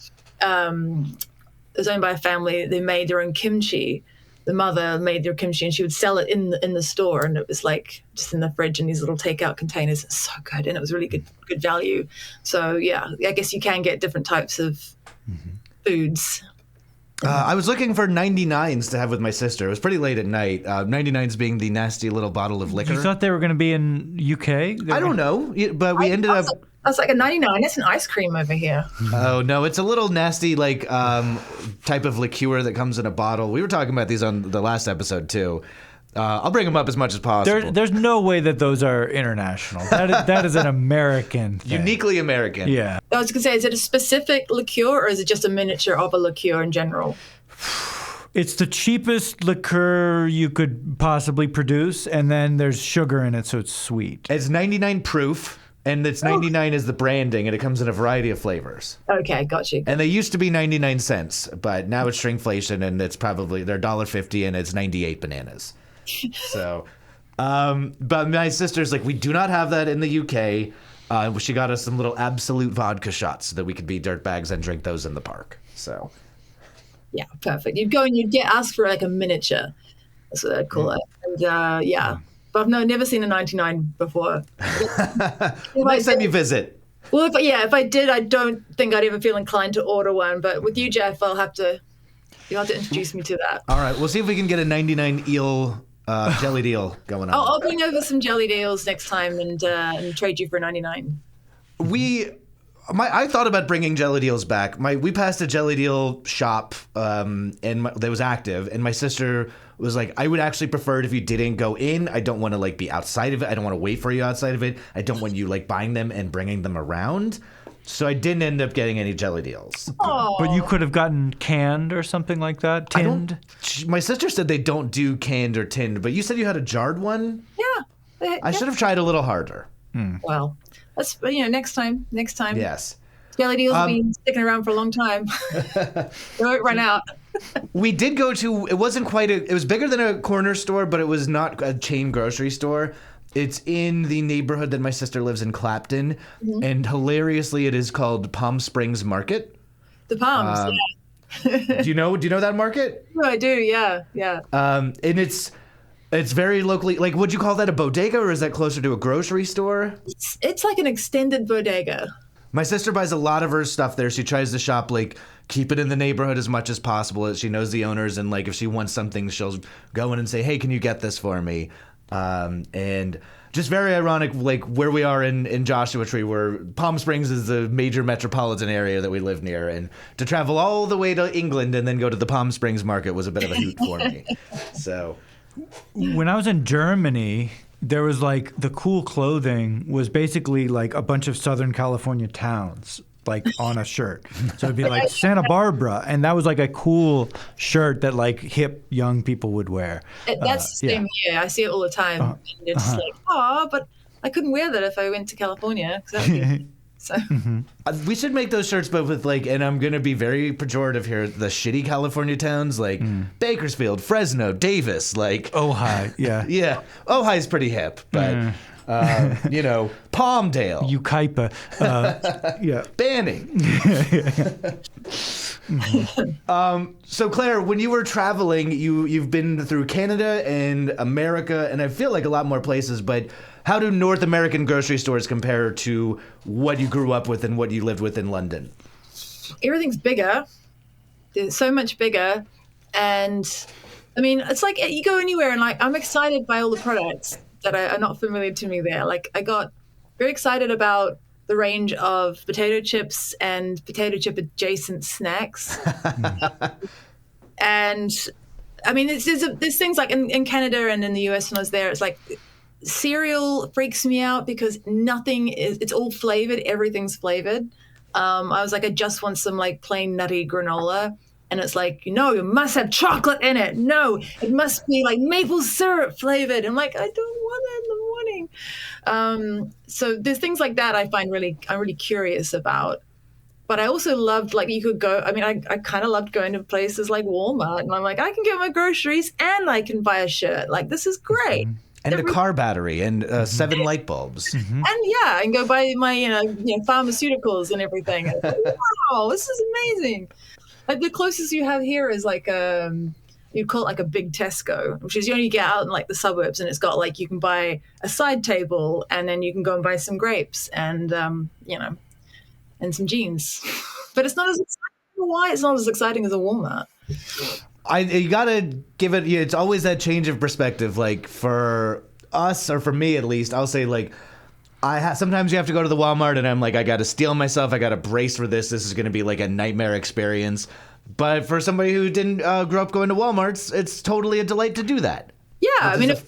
Speaker 4: a family. They made their own kimchi. The mother made their kimchi, and she would sell it in the store, and it was like just in the fridge in these little takeout containers. It's so good, and it was really good value. So yeah, I guess you can get different types of foods.
Speaker 2: I was looking for 99s to have with my sister. It was pretty late at night. 99s being the nasty little bottle of liquor.
Speaker 3: You thought they were going to be in UK?
Speaker 2: I don't know, but we ended up.
Speaker 4: I was like, a 99. That's an ice cream over here.
Speaker 2: Oh no, it's a little nasty type of liqueur that comes in a bottle. We were talking about these on the last episode too. I'll bring them up as much as possible.
Speaker 3: There's no way that those are international. That is an American thing.
Speaker 2: Uniquely American.
Speaker 3: Yeah.
Speaker 4: I was going to say, is it a specific liqueur, or is it just a miniature of a liqueur in general?
Speaker 3: It's the cheapest liqueur you could possibly produce, and then there's sugar in it, so it's sweet.
Speaker 2: It's 99 proof, and it's 99 is the branding, and it comes in a variety of flavors.
Speaker 4: Okay, got you.
Speaker 2: And they used to be 99 cents, but now it's shrinkflation, and it's probably they're $1.50, and it's 98 bananas. So, but my sister's like, we do not have that in the UK. She got us some little Absolute vodka shots so that we could be dirtbags and drink those in the park. So,
Speaker 4: yeah, perfect. You'd go and you'd ask for like a miniature. That's what I'd call it. And yeah, but I've never seen a 99 before.
Speaker 2: Next time you visit.
Speaker 4: Well, if I did, I don't think I'd ever feel inclined to order one. But with you, Jeff, you'll have to introduce me to that.
Speaker 2: All right, we'll see if we can get a 99 eel jelly deal going on.
Speaker 4: I'll bring over some jelly deals next time and trade you for 99.
Speaker 2: I thought about bringing jelly deals back. We passed a jelly deal shop that was active, and my sister was like, I would actually prefer it if you didn't go in. I don't want to be outside of it. I don't want to wait for you outside of it. I don't want you buying them and bringing them around. So I didn't end up getting any jelly deals.
Speaker 4: Oh.
Speaker 3: But you could have gotten canned or something like that, tinned.
Speaker 2: My sister said they don't do canned or tinned, but you said you had a jarred one?
Speaker 4: Yeah.
Speaker 2: I should have tried a little harder.
Speaker 4: Well, let's next time.
Speaker 2: Yes.
Speaker 4: Jelly deals have been sticking around for a long time. They won't run out.
Speaker 2: We did go to, it wasn't quite it was bigger than a corner store, but it was not a chain grocery store. It's in the neighborhood that my sister lives in, Clapton. And hilariously, it is called Palm Springs Market.
Speaker 4: The Palms.
Speaker 2: Do you know that market?
Speaker 4: Yeah. I do. Yeah. Yeah.
Speaker 2: And it's very locally, like, would you call that a bodega, or is that closer to a grocery store?
Speaker 4: It's like an extended bodega.
Speaker 2: My sister buys a lot of her stuff there. She tries to shop, like, keep it in the neighborhood as much as possible. She knows the owners, and, like, if she wants something, she'll go in and say, hey, can you get this for me? And just very ironic, like, where we are in Joshua Tree, where Palm Springs is the major metropolitan area that we live near. And to travel all the way to England and then go to the Palm Springs market was a bit of a hoot for me. So
Speaker 3: When I was in Germany, there was like the cool clothing was basically like a bunch of Southern California towns, like on a shirt. So it'd be like Santa Barbara, and that was like a cool shirt that like hip young people would wear.
Speaker 4: That's the same here. I see it all the time. And it's like, oh, but I couldn't wear that if I went to California. 'Cause that would be, so.
Speaker 2: we should make those shirts, but with, like, and I'm going to be very pejorative here, the shitty California towns, like Bakersfield, Fresno, Davis, like.
Speaker 3: Ojai, yeah.
Speaker 2: Yeah. Ojai's pretty hip, but, Palmdale.
Speaker 3: Ukaipa, yeah.
Speaker 2: Banning. So Claire, when you were traveling, you've been through Canada and America, and I feel like a lot more places, but how do North American grocery stores compare to what you grew up with and what you lived with in London?
Speaker 4: Everything's bigger. It's so much bigger. And I mean, it's like you go anywhere and like I'm excited by all the products that are not familiar to me there. Like I got very excited about the range of potato chips and potato chip adjacent snacks. And I mean, there's things like in Canada and in the US when I was there, it's like cereal freaks me out because it's all flavored. Everything's flavored. I was like, I just want some like plain nutty granola. And it's like, you must have chocolate in it. No, it must be like maple syrup flavored. I'm like, I don't want that in the morning. So there's things like that I'm really curious about. But I also loved, like, you could go, I mean, I kind of loved going to places like Walmart. And I'm like, I can get my groceries and I can buy a shirt. Like, this is great.
Speaker 2: And a car battery and 7 light bulbs.
Speaker 4: And yeah, I can go buy my, pharmaceuticals and everything. And like, wow, this is amazing. Like the closest you have here is like you'd call it like a big Tesco, which is you only get out in like the suburbs, and it's got like you can buy a side table, and then you can go and buy some grapes and and some jeans. But it's not as exciting. Why it's not as exciting as a Walmart?
Speaker 2: You gotta give it. It's always that change of perspective. Like for us, or for me at least, I'll say like. Sometimes you have to go to the Walmart and I'm like, I got to steel myself. I got to brace for this. This is going to be like a nightmare experience. But for somebody who didn't grow up going to Walmarts, it's totally a delight to do that.
Speaker 4: Yeah. I mean, it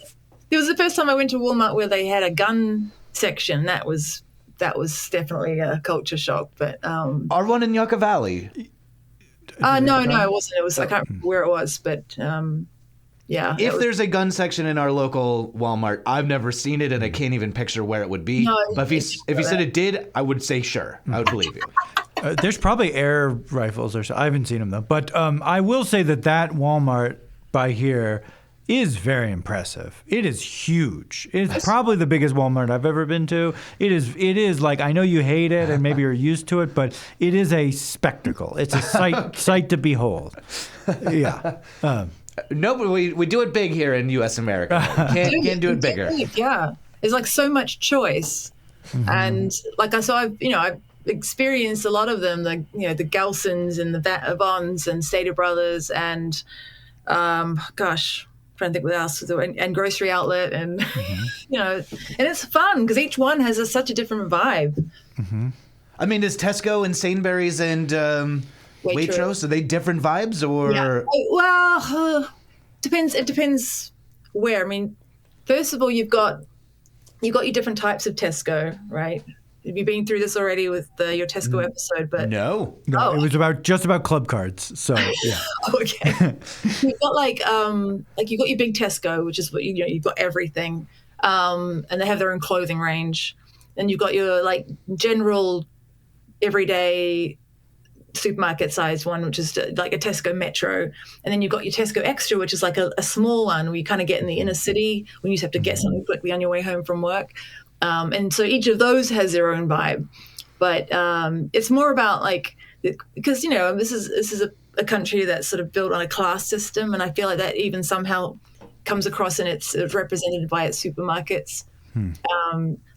Speaker 4: was the first time I went to Walmart where they had a gun section. That was definitely a culture shock. But
Speaker 2: our one in Yucca Valley.
Speaker 4: No, it wasn't. It was, I can't remember where it was, but yeah.
Speaker 2: If there's a gun section in our local Walmart, I've never seen it, and I can't even picture where it would be. No, but if you said it did, I would say sure. I would believe you.
Speaker 3: There's probably air rifles or so. I haven't seen them though. But I will say that Walmart by here is very impressive. It is huge. It's probably the biggest Walmart I've ever been to. It is like, I know you hate it and maybe you're used to it, but it is a spectacle. It's a sight to behold. Yeah.
Speaker 2: No, but we do it big here in U.S. America. Can't do it bigger.
Speaker 4: Yeah, there's like so much choice, and like I've experienced a lot of them. The the Gelsons and the Vons and Stater Brothers and trying to think what else, and Grocery Outlet and and it's fun because each one has such a different vibe.
Speaker 2: I mean, is Tesco and Sainsbury's and Waitrose, are they different vibes or?
Speaker 4: Yeah. Well, depends. It depends where. I mean, first of all, you've got your different types of Tesco, right? Have you been through this already with your Tesco episode? But
Speaker 2: no,
Speaker 3: it was just about club cards. So yeah.
Speaker 4: Okay. You've got like you've got your big Tesco, which is what you've got everything, and they have their own clothing range. Then you've got your like general everyday supermarket sized one, which is like a Tesco Metro. And then you've got your Tesco Extra, which is like a small one where you kind of get in the inner city when you just have to get something quickly on your way home from work. And so each of those has their own vibe. But it's more about like, because, you know, this is a country that's sort of built on a class system. And I feel like that even somehow comes across and it's represented by its supermarkets.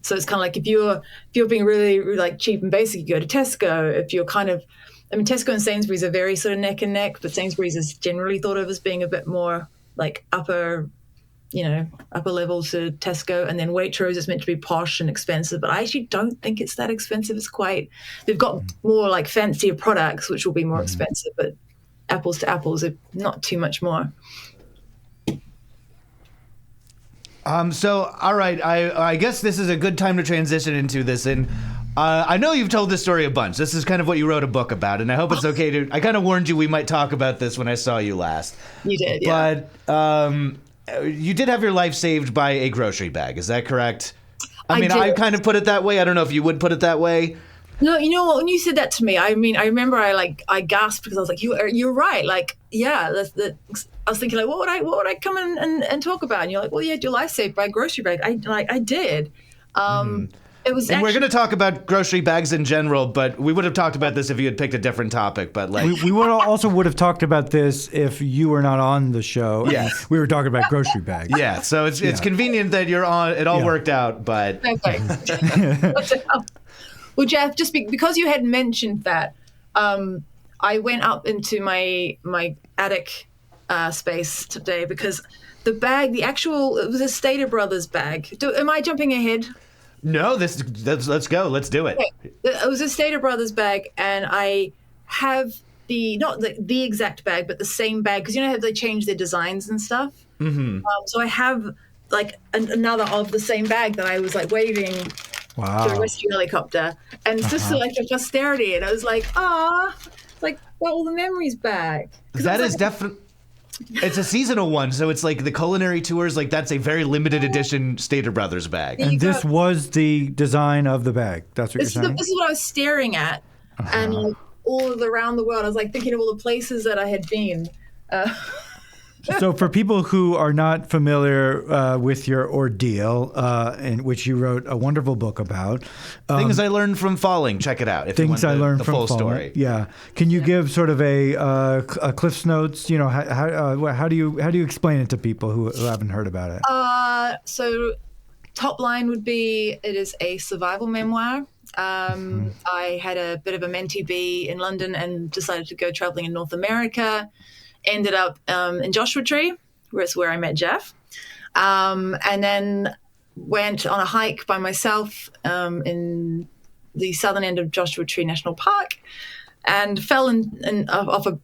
Speaker 4: So it's kind of like if you're being really, really like cheap and basic, you go to Tesco. If you're kind of, I mean, Tesco and Sainsbury's are very sort of neck and neck, but Sainsbury's is generally thought of as being a bit more like upper level to Tesco. And then Waitrose is meant to be posh and expensive, but I actually don't think it's that expensive. They've got more like fancier products, which will be more expensive, but apples to apples are not too much more.
Speaker 2: So, all right, I guess this is a good time to transition into this. And I know you've told this story a bunch. This is kind of what you wrote a book about, and I hope it's okay to. I kind of warned you we might talk about this when I saw you last.
Speaker 4: You did, yeah.
Speaker 2: But you did have your life saved by a grocery bag. Is that correct? I mean,
Speaker 4: did.
Speaker 2: I kind of put it that way. I don't know if you would put it that way.
Speaker 4: No, you know what? When you said that to me, I mean, I remember I gasped because I was like, "You're right." Like, yeah, I was thinking like, what would I come and talk about? And you're like, well, yeah, your life saved by a grocery bag. I did. It was.
Speaker 2: And we're going to talk about grocery bags in general, but we would have talked about this if you had picked a different topic. But like,
Speaker 3: we would have talked about this if you were not on the show.
Speaker 2: Yes.
Speaker 3: We were talking about grocery bags.
Speaker 2: Yeah, so it's convenient that you're on. It all worked out, but
Speaker 4: perfect. Well, Jeff, just because you had mentioned that, I went up into my attic space today because the bag, it was a Stater Brothers bag. Am I jumping ahead?
Speaker 2: No, let's go. Let's do it.
Speaker 4: Okay. It was a Stater Brothers bag, and I have not the exact bag, but the same bag because you know how they change their designs and stuff. Mm-hmm. So I have like another of the same bag that I was like waving to a rescue helicopter, and it's just like a posterity. And I was like, like got all the memories back.
Speaker 2: That is definitely. It's a seasonal one, so it's like the culinary tours. Like that's a very limited edition Stater Brothers bag.
Speaker 3: And this was the design of the bag. That's what you're saying.
Speaker 4: This is what I was staring at, and like all around the world, I was like thinking of all the places that I had been.
Speaker 3: So for people who are not familiar with your ordeal, in which you wrote a wonderful book about.
Speaker 2: Things I learned from falling. Check it out. If
Speaker 3: things
Speaker 2: you want
Speaker 3: I learned
Speaker 2: the
Speaker 3: from
Speaker 2: full
Speaker 3: falling.
Speaker 2: story.
Speaker 3: Yeah. Can you give sort of a Cliff's Notes? You know, how do you explain it to people who haven't heard about it?
Speaker 4: So top line would be it is a survival memoir. I had a bit of a mentee bee in London and decided to go traveling in North America. Ended up in Joshua Tree, where I met Jeff, and then went on a hike by myself in the southern end of Joshua Tree National Park, and fell off a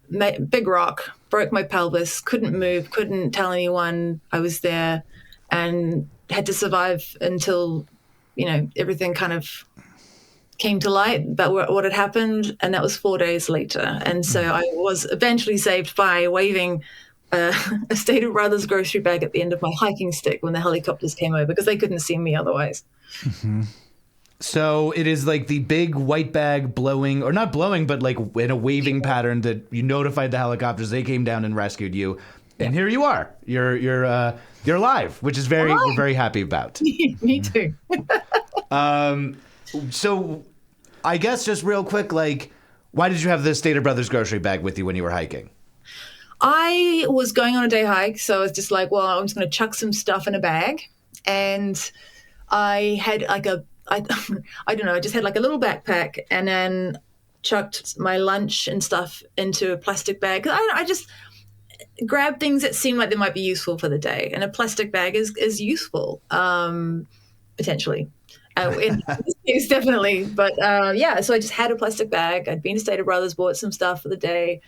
Speaker 4: big rock, broke my pelvis, couldn't move, couldn't tell anyone I was there, and had to survive until everything kind of came to light about what had happened, and that was 4 days later. And so I was eventually saved by waving a Stater Brothers grocery bag at the end of my hiking stick when the helicopters came over because they couldn't see me otherwise.
Speaker 2: Mm-hmm. So it is like the big white bag blowing, or not blowing, but like in a waving pattern that you notified the helicopters. They came down and rescued you, and here you are. You're alive, which is we're very happy about.
Speaker 4: Me too.
Speaker 2: So I guess just real quick, like, why did you have the Stater Brothers grocery bag with you when you were hiking?
Speaker 4: I was going on a day hike, so I was just like, well, I'm just going to chuck some stuff in a bag. And I had like I don't know, I just had like a little backpack and then chucked my lunch and stuff into a plastic bag. I just grabbed things that seemed like they might be useful for the day. And a plastic bag is useful, potentially. In this case, definitely. But so I just had a plastic bag. I'd been to Stater Brothers, bought some stuff for the day,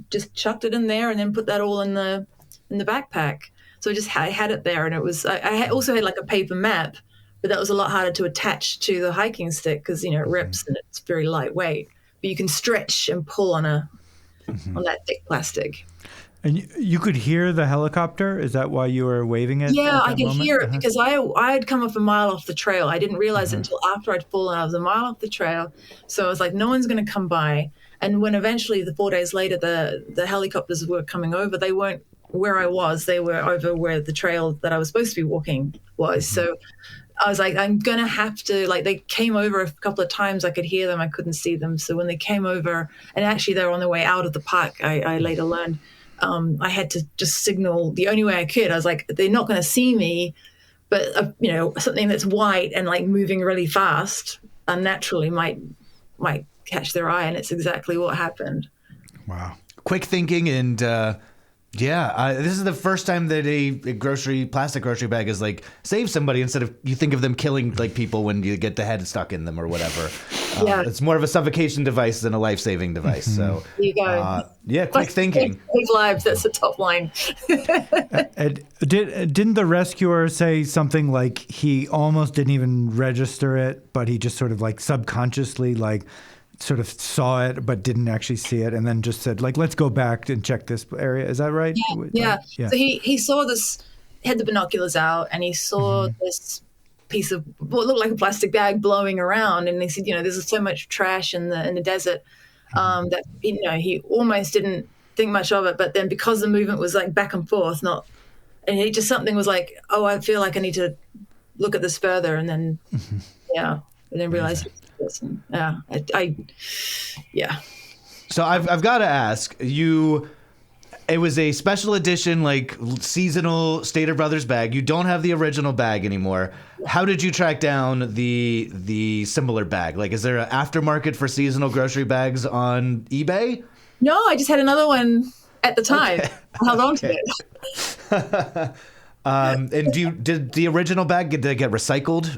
Speaker 4: just chucked it in there, and then put that all in the backpack. So I had it there, and it was. I also had like a paper map, but that was a lot harder to attach to the hiking stick because it rips and it's very lightweight. But you can stretch and pull on that thick plastic.
Speaker 3: And you could hear the helicopter? Is that why you were waving it?
Speaker 4: Yeah,
Speaker 3: at
Speaker 4: I
Speaker 3: that
Speaker 4: could
Speaker 3: moment?
Speaker 4: hear it because I had come up a mile off the trail. I didn't realize it until after I'd fallen. I was a mile off the trail, so I was like, no one's going to come by. And when eventually, the 4 days later, the helicopters were coming over, they weren't where I was. They were over where the trail that I was supposed to be walking was. So I was like, I'm going to have to, like, they came over a couple of times. I could hear them. I couldn't see them. So when they came over, and actually they were on their way out of the park, I later learned, I had to just signal the only way I could. I was like, they're not going to see me, but, something that's white and like moving really fast unnaturally might catch their eye. And it's exactly what happened.
Speaker 3: Wow.
Speaker 2: Quick thinking and this is the first time that a plastic grocery bag has like saved somebody instead of you think of them killing like people when you get the head stuck in them or whatever.
Speaker 4: Yeah.
Speaker 2: It's more of a suffocation device than a life-saving device. So
Speaker 4: There you go.
Speaker 2: quick thinking.
Speaker 4: Save lives. That's the top line.
Speaker 3: Didn't the rescuer say something like he almost didn't even register it, but he just sort of like subconsciously like sort of saw it but didn't actually see it, and then just said like, let's go back and check this area? Is that right?
Speaker 4: Yeah. So he saw this, had the binoculars out, and he saw this piece of what looked like a plastic bag blowing around, and he said, there's so much trash in the desert that he almost didn't think much of it, but then because the movement was like back and forth, and he just something was like, oh, I feel like I need to look at this further, and then and then realize.
Speaker 2: So I've got to ask you. It was a special edition, like seasonal Stater Brothers bag. You don't have the original bag anymore. How did you track down the similar bag? Like, is there an aftermarket for seasonal grocery bags on eBay?
Speaker 4: No, I just had another one at the time.
Speaker 2: Okay.
Speaker 4: I held on to it.
Speaker 2: And did the original bag did it get recycled?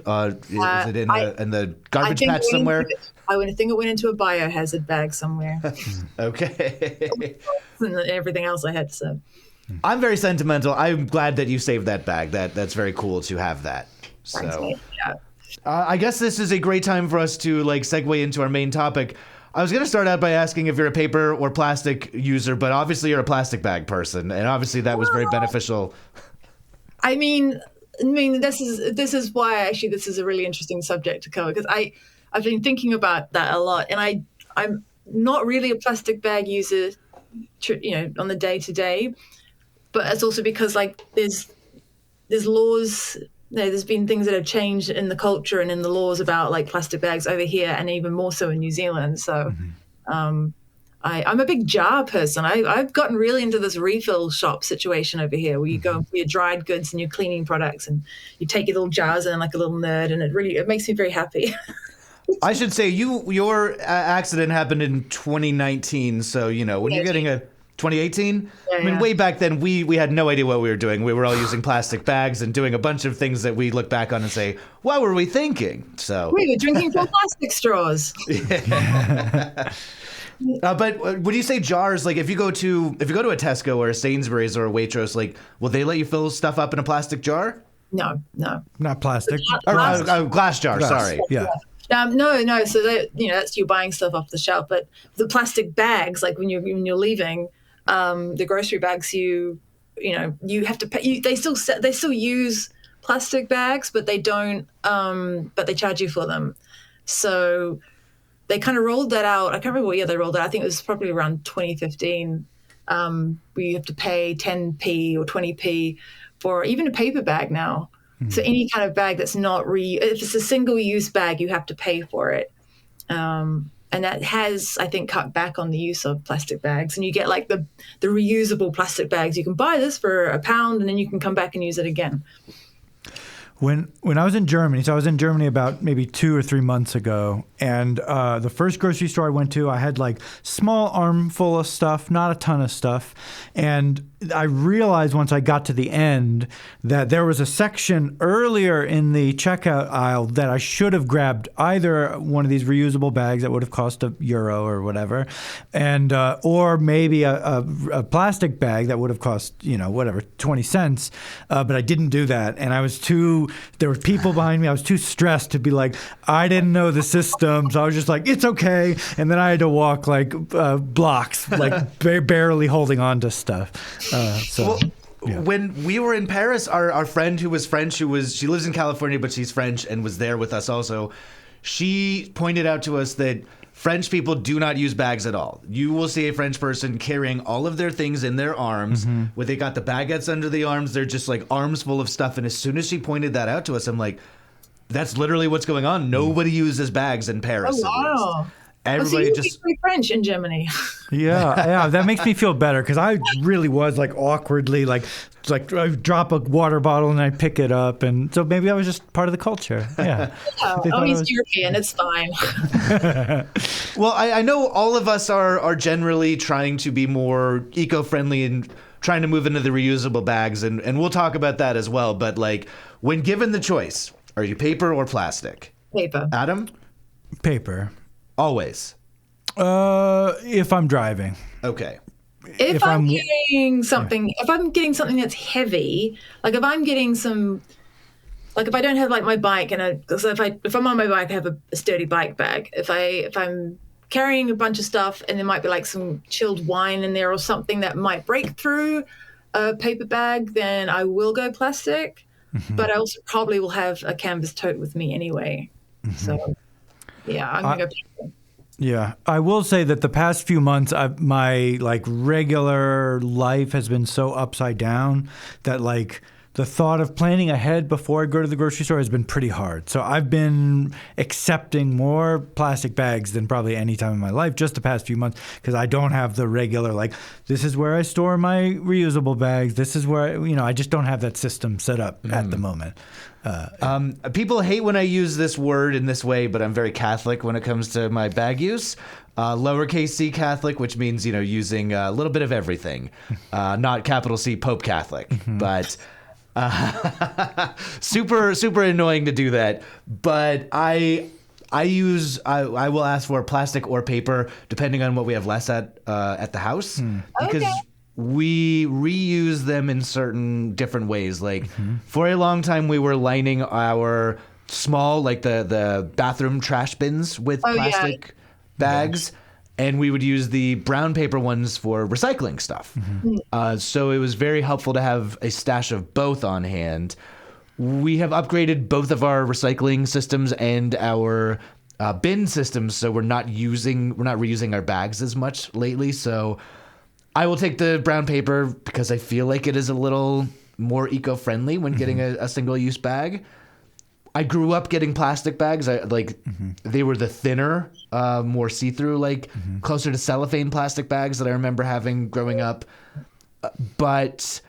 Speaker 2: Is it in the garbage patch somewhere?
Speaker 4: I think it went into a biohazard bag somewhere.
Speaker 2: Okay.
Speaker 4: And everything else I had to say.
Speaker 2: I'm very sentimental. I'm glad that you saved that bag. That's very cool to have that.
Speaker 4: Thanks,
Speaker 2: So
Speaker 4: mate. Yeah.
Speaker 2: I guess this is a great time for us to like segue into our main topic. I was going to start out by asking if you're a paper or plastic user, but obviously you're a plastic bag person, and obviously that was very beneficial.
Speaker 4: I mean, this is why actually this is a really interesting subject to cover, because I've been thinking about that a lot, and I'm not really a plastic bag user, on the day to day, but it's also because like there's laws. There's been things that have changed in the culture and in the laws about like plastic bags over here, and even more so in New Zealand. So, I'm a big jar person. I've gotten really into this refill shop situation over here, where you go for your dried goods and your cleaning products, and you take your little jars in like a little nerd, and it makes me very happy.
Speaker 2: I should say your accident happened in 2019, so when you're getting a 2018.
Speaker 4: Yeah.
Speaker 2: Way back then we had no idea what we were doing. We were all using plastic bags and doing a bunch of things that we look back on and say, "What were we thinking?" So
Speaker 4: we were drinking from plastic straws.
Speaker 2: But would you say jars? Like if you go to a Tesco or a Sainsbury's or a Waitrose, like will they let you fill stuff up in a plastic jar?
Speaker 4: No.
Speaker 3: Not plastic.
Speaker 2: Glass jar.
Speaker 3: Glass.
Speaker 2: Sorry.
Speaker 3: Yeah.
Speaker 4: No. So that's you buying stuff off the shelf. But the plastic bags, like when you're leaving, the grocery bags, you have to pay. They still use plastic bags, but they don't. But they charge you for them. So they kind of rolled that out. I can't remember what year they rolled it. I think it was probably around 2015. Where you have to pay 10p or 20p for even a paper bag now. So any kind of bag that's not if it's a single-use bag, you have to pay for it. And that has, I think, cut back on the use of plastic bags. And you get like the reusable plastic bags. You can buy this for £1 and then you can come back and use it again.
Speaker 3: When I was in Germany, so I was in Germany about maybe 2 or 3 months ago, and the first grocery store I went to, I had like small armful of stuff, not a ton of stuff, and I realized once I got to the end that there was a section earlier in the checkout aisle that I should have grabbed either one of these reusable bags that would have cost €1 or whatever, and or maybe a plastic bag that would have cost 20 cents, but I didn't do that, and I was too there were people behind me. I was too stressed to be like, I didn't know the system. So I was just like, it's okay. And then I had to walk like blocks, like barely holding on to stuff. So. Yeah.
Speaker 2: When we were in Paris, our friend who was French, she lives in California, but she's French and was there with us also. She pointed out to us that French people do not use bags at all. You will see a French person carrying all of their things in their arms, where they got the baguettes under the arms. They're just like arms full of stuff. And as soon as she pointed that out to us, I'm like, that's literally what's going on. Nobody uses bags in Paris.
Speaker 4: Oh, wow.
Speaker 2: Everybody
Speaker 4: so
Speaker 2: just
Speaker 4: speak French in Germany.
Speaker 3: Yeah, that makes me feel better because I really was like awkwardly like I drop a water bottle and I pick it up, and so maybe I was just part of the culture. Yeah,
Speaker 4: He's European. It's fine.
Speaker 2: Well, I know all of us are generally trying to be more eco-friendly and trying to move into the reusable bags, and we'll talk about that as well. But like, when given the choice, are you paper or plastic?
Speaker 4: Paper.
Speaker 2: Adam?
Speaker 3: Paper.
Speaker 2: Always.
Speaker 3: If I'm driving.
Speaker 2: Okay.
Speaker 4: If I'm getting something that's heavy, like if I'm getting some, like if I don't have like my bike so if I'm on my bike, I have a sturdy bike bag. If I'm carrying a bunch of stuff and there might be like some chilled wine in there or something that might break through a paper bag, then I will go plastic. But I also probably will have a canvas tote with me anyway. So yeah, I'm gonna go paper.
Speaker 3: Yeah, I will say that the past few months, my like regular life has been so upside down that like the thought of planning ahead before I go to the grocery store has been pretty hard. So I've been accepting more plastic bags than probably any time in my life just the past few months because I don't have the regular like this is where I store my reusable bags. This is where I just don't have that system set up at the moment.
Speaker 2: People hate when I use this word in this way, but I'm very Catholic when it comes to my bag use. Lowercase c Catholic, which means, using a little bit of everything. Not capital C Pope Catholic, but super, super annoying to do that. But I will ask for plastic or paper, depending on what we have less at the house. Because we reuse them in certain different ways. Like for a long time, we were lining our small, like the bathroom trash bins with plastic bags, and we would use the brown paper ones for recycling stuff. So it was very helpful to have a stash of both on hand. We have upgraded both of our recycling systems and our bin systems, so we're not reusing our bags as much lately. So I will take the brown paper because I feel like it is a little more eco-friendly when getting a single-use bag. I grew up getting plastic bags. They were the thinner, more see-through, closer to cellophane plastic bags that I remember having growing up. But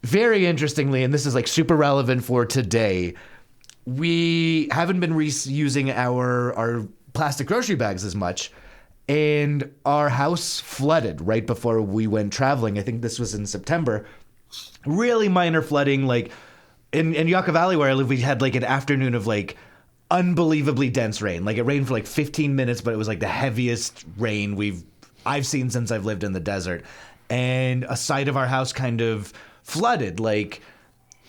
Speaker 2: very interestingly, and this is super relevant for today, we haven't been reusing our plastic grocery bags as much. And our house flooded right before we went traveling. I think this was in September. Really minor flooding. In Yucca Valley where I live, we had an afternoon of unbelievably dense rain. It rained for 15 minutes, but it was the heaviest rain I've seen since I've lived in the desert. And a side of our house kind of flooded.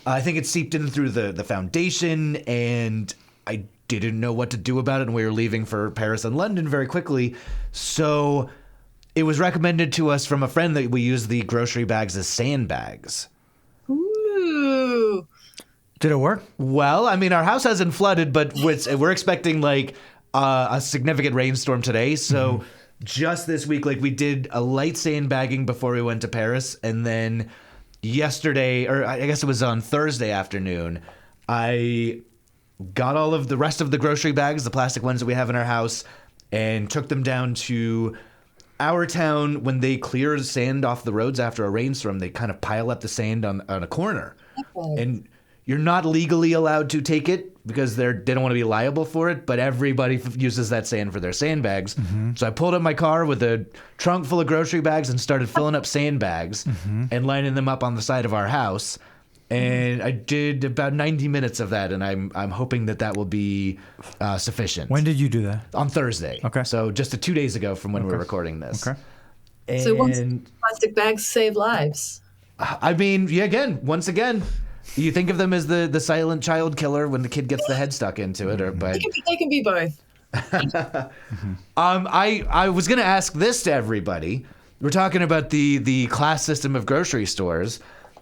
Speaker 2: I think it seeped in through the foundation, and I didn't know what to do about it, and we were leaving for Paris and London very quickly. So it was recommended to us from a friend that we use the grocery bags as sandbags.
Speaker 4: Ooh.
Speaker 3: Did it work?
Speaker 2: Well, I mean, our house hasn't flooded, but we're expecting a significant rainstorm today. So just this week, we did a light sandbagging before we went to Paris, and then yesterday, or I guess it was on Thursday afternoon, I got all of the rest of the grocery bags, the plastic ones that we have in our house, and took them down to our town. When they clear sand off the roads after a rainstorm, they kind of pile up the sand on a corner. Okay. And you're not legally allowed to take it because they don't want to be liable for it, but everybody uses that sand for their sandbags. So I pulled up my car with a trunk full of grocery bags and started filling up sandbags and lining them up on the side of our house. And I did about 90 minutes of that, and I'm hoping that will be sufficient.
Speaker 3: When did you do that?
Speaker 2: On Thursday.
Speaker 3: Okay.
Speaker 2: So just 2 days ago from when we're recording this.
Speaker 3: Okay.
Speaker 2: And
Speaker 4: So once plastic bags save lives.
Speaker 2: I mean, once again, You think of them as the silent child killer when the kid gets the head stuck into it, but
Speaker 4: They can be both.
Speaker 2: I was gonna ask this to everybody. We're talking about the class system of grocery stores.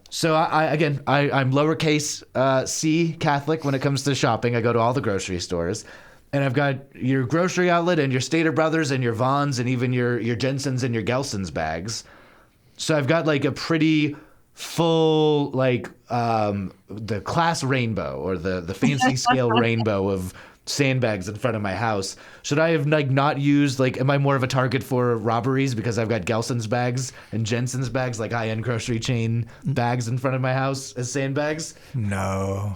Speaker 2: So I'm lowercase c Catholic when it comes to shopping. I go to all the grocery stores, and I've got your grocery outlet and your Stater Brothers and your Vons and even your Jensen's and your Gelson's bags. So I've got like a pretty full like the class rainbow or the fancy scale rainbow of sandbags in front of my house. Should I have like not used like am I more of a target for robberies because I've got Gelson's bags and Jensen's bags, like high-end grocery chain bags in front of my house as sandbags?
Speaker 3: No.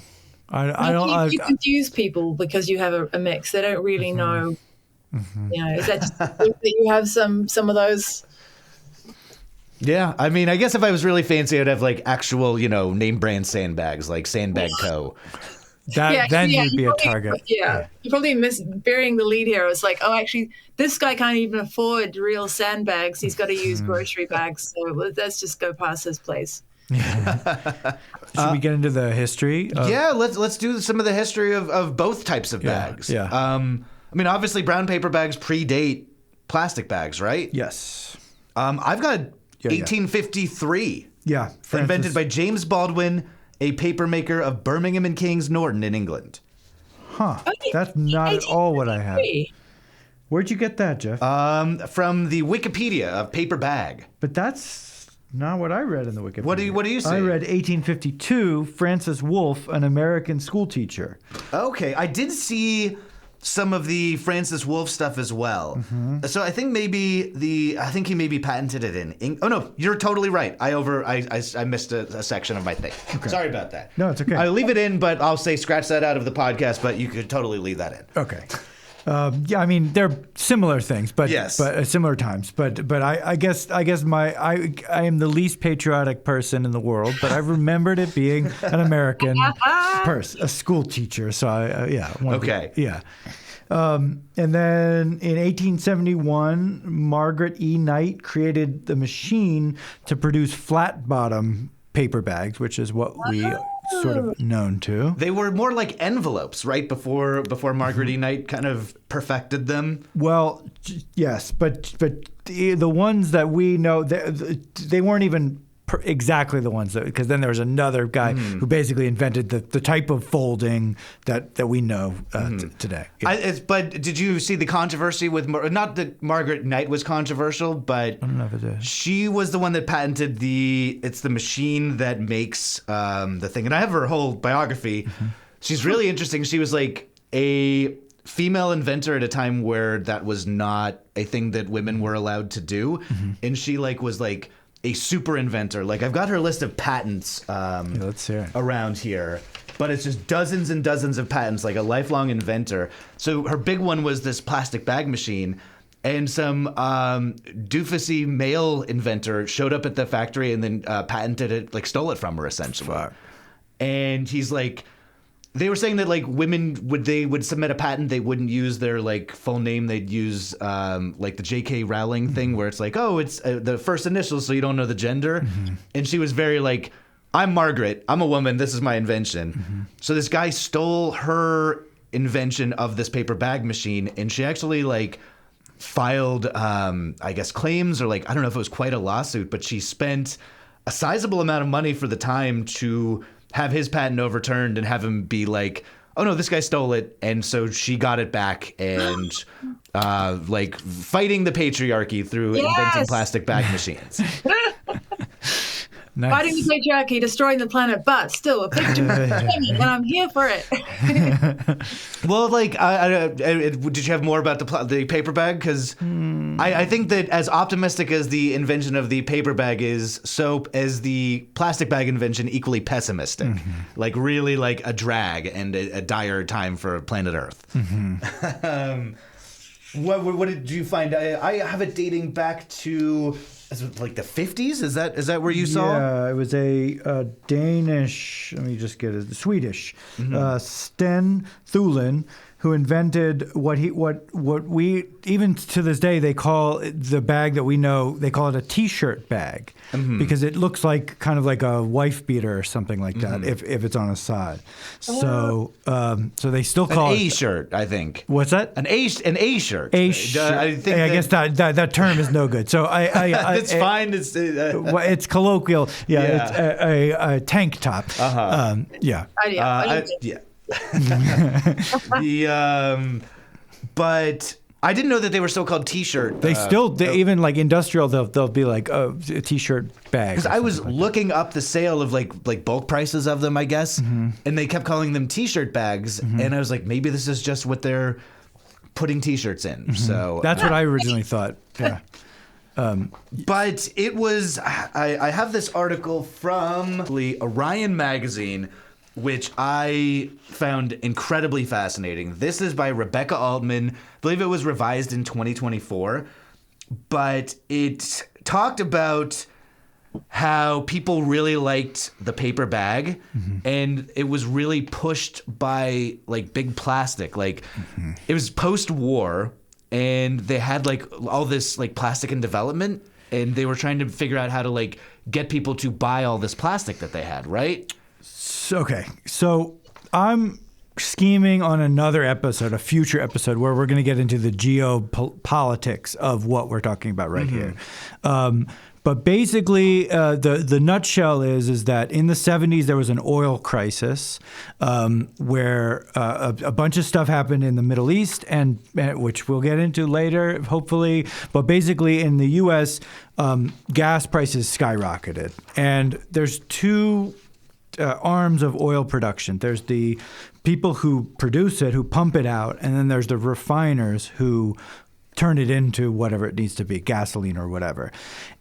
Speaker 3: I don't.
Speaker 4: You confuse people because you have a mix. They don't really know. You know, is that just that you have some of those?
Speaker 2: Yeah, I mean, I guess if I was really fancy, I'd have like actual, name brand sandbags, like Sandbag Co.
Speaker 3: Then you'd be a
Speaker 4: probably,
Speaker 3: target.
Speaker 4: Yeah, you probably burying the lead here. It's like, oh, actually, this guy can't even afford real sandbags. He's got to use grocery bags. So let's just go past his place.
Speaker 3: Should we get into the history?
Speaker 2: Yeah, let's do some of the history of both types of bags.
Speaker 3: Yeah.
Speaker 2: I mean, obviously, brown paper bags predate plastic bags, right?
Speaker 3: Yes.
Speaker 2: I've got 1853.
Speaker 3: Yeah.
Speaker 2: Invented by James Baldwin, a papermaker of Birmingham and Kings Norton in England.
Speaker 3: Huh. That's not at all what I had. Where'd you get that, Jeff?
Speaker 2: From the Wikipedia of paper bag.
Speaker 3: But that's not what I read in the Wikipedia.
Speaker 2: What do you see?
Speaker 3: I read 1852, Francis Wolfe, an American school teacher.
Speaker 2: Okay, I did see some of the Francis Wolfe stuff as well. So I think I think he maybe patented it in oh no, you're totally right. I missed a section of my thing. Okay. Sorry about that.
Speaker 3: No, it's okay.
Speaker 2: I'll leave it in, but I'll say scratch that out of the podcast, but you could totally leave that in.
Speaker 3: Okay. Yeah, I mean they're similar things, but
Speaker 2: yes.
Speaker 3: but similar times. But I guess I am the least patriotic person in the world, but I remembered it being an American person, a school teacher. So
Speaker 2: Okay.
Speaker 3: And then in 1871, Margaret E. Knight created the machine to produce flat bottom paper bags, which is what we sort of known to.
Speaker 2: They were more like envelopes, right? Before Margaret E. Knight kind of perfected them.
Speaker 3: Well, yes, but the ones that we know, they weren't even exactly the ones that, because then there was another guy who basically invented the type of folding that we know today. Yeah.
Speaker 2: But did you see the controversy with not that Margaret Knight was controversial, but
Speaker 3: I don't know if it is.
Speaker 2: She was the one that patented it's the machine that makes the thing. And I have her whole biography. She's really interesting. She was like a female inventor at a time where that was not a thing that women were allowed to do. And she was like a super inventor. Like I've got her list of patents
Speaker 3: let's hear it.
Speaker 2: around here, but it's just dozens and dozens of patents, like a lifelong inventor. So her big one was this plastic bag machine, and some doofusy male inventor showed up at the factory and then patented it, like stole it from her essentially.
Speaker 3: Fuck.
Speaker 2: And he's like, they were saying that like women would submit a patent, they wouldn't use their like full name, they'd use like the J.K. Rowling thing where it's like, oh, it's the first initials, so you don't know the gender. And she was very like, I'm Margaret, I'm a woman, this is my invention. So this guy stole her invention of this paper bag machine, and she actually like filed I guess claims, or like I don't know if it was quite a lawsuit, but she spent a sizable amount of money for the time to have his patent overturned and have him be like, oh no, this guy stole it. And so she got it back and like fighting the patriarchy through inventing plastic bag machines.
Speaker 3: Nice.
Speaker 4: Fighting the patriarchy, destroying the planet, but still a picture of women, and I'm here for it.
Speaker 2: Well, like, did you have more about the paper bag? Because I think that as optimistic as the invention of the paper bag is, so is the plastic bag invention equally pessimistic. Like, really, like a drag and a dire time for planet Earth. What did you find? I have it dating back to like the 50s. Is that where you saw?
Speaker 3: Yeah, it was a Danish. Let me just get it. Swedish. Sten Thulin who invented what we even to this day they call the bag that we know, they call it a T-shirt bag because it looks like kind of like a wife beater or something like that if it's on a side. So so they still call
Speaker 2: An
Speaker 3: it
Speaker 2: A shirt, I think.
Speaker 3: What's that?
Speaker 2: An A shirt.
Speaker 3: A shirt.
Speaker 2: I think
Speaker 3: I guess that term is no good. So
Speaker 2: it's fine. It's
Speaker 3: well, it's colloquial. Yeah, it's a tank top. Yeah.
Speaker 2: But I didn't know that they were still called T-shirt.
Speaker 3: They even like industrial. They'll be like a T-shirt bag.
Speaker 2: Because I was looking up the sale of like bulk prices of them, I guess, and they kept calling them T-shirt bags, and I was like, maybe this is just what they're putting T-shirts in. So
Speaker 3: that's what I originally thought. Yeah.
Speaker 2: But it was. I have this article from Orion Magazine, which I found incredibly fascinating. This is by Rebecca Altman. I believe it was revised in 2024. But it talked about how people really liked the paper bag, and it was really pushed by like big plastic. Like it was post-war, and they had like all this like plastic in development, and they were trying to figure out how to like get people to buy all this plastic that they had, right?
Speaker 3: Okay, so I'm scheming on another episode, a future episode, where we're going to get into the geopolitics of what we're talking about right here. But basically, the nutshell is that in the 70s there was an oil crisis where a bunch of stuff happened in the Middle East, and which we'll get into later, hopefully. But basically, in the U.S., gas prices skyrocketed, and there's two arms of oil production. There's the people who produce it, who pump it out, and then there's the refiners who turn it into whatever it needs to be, gasoline or whatever.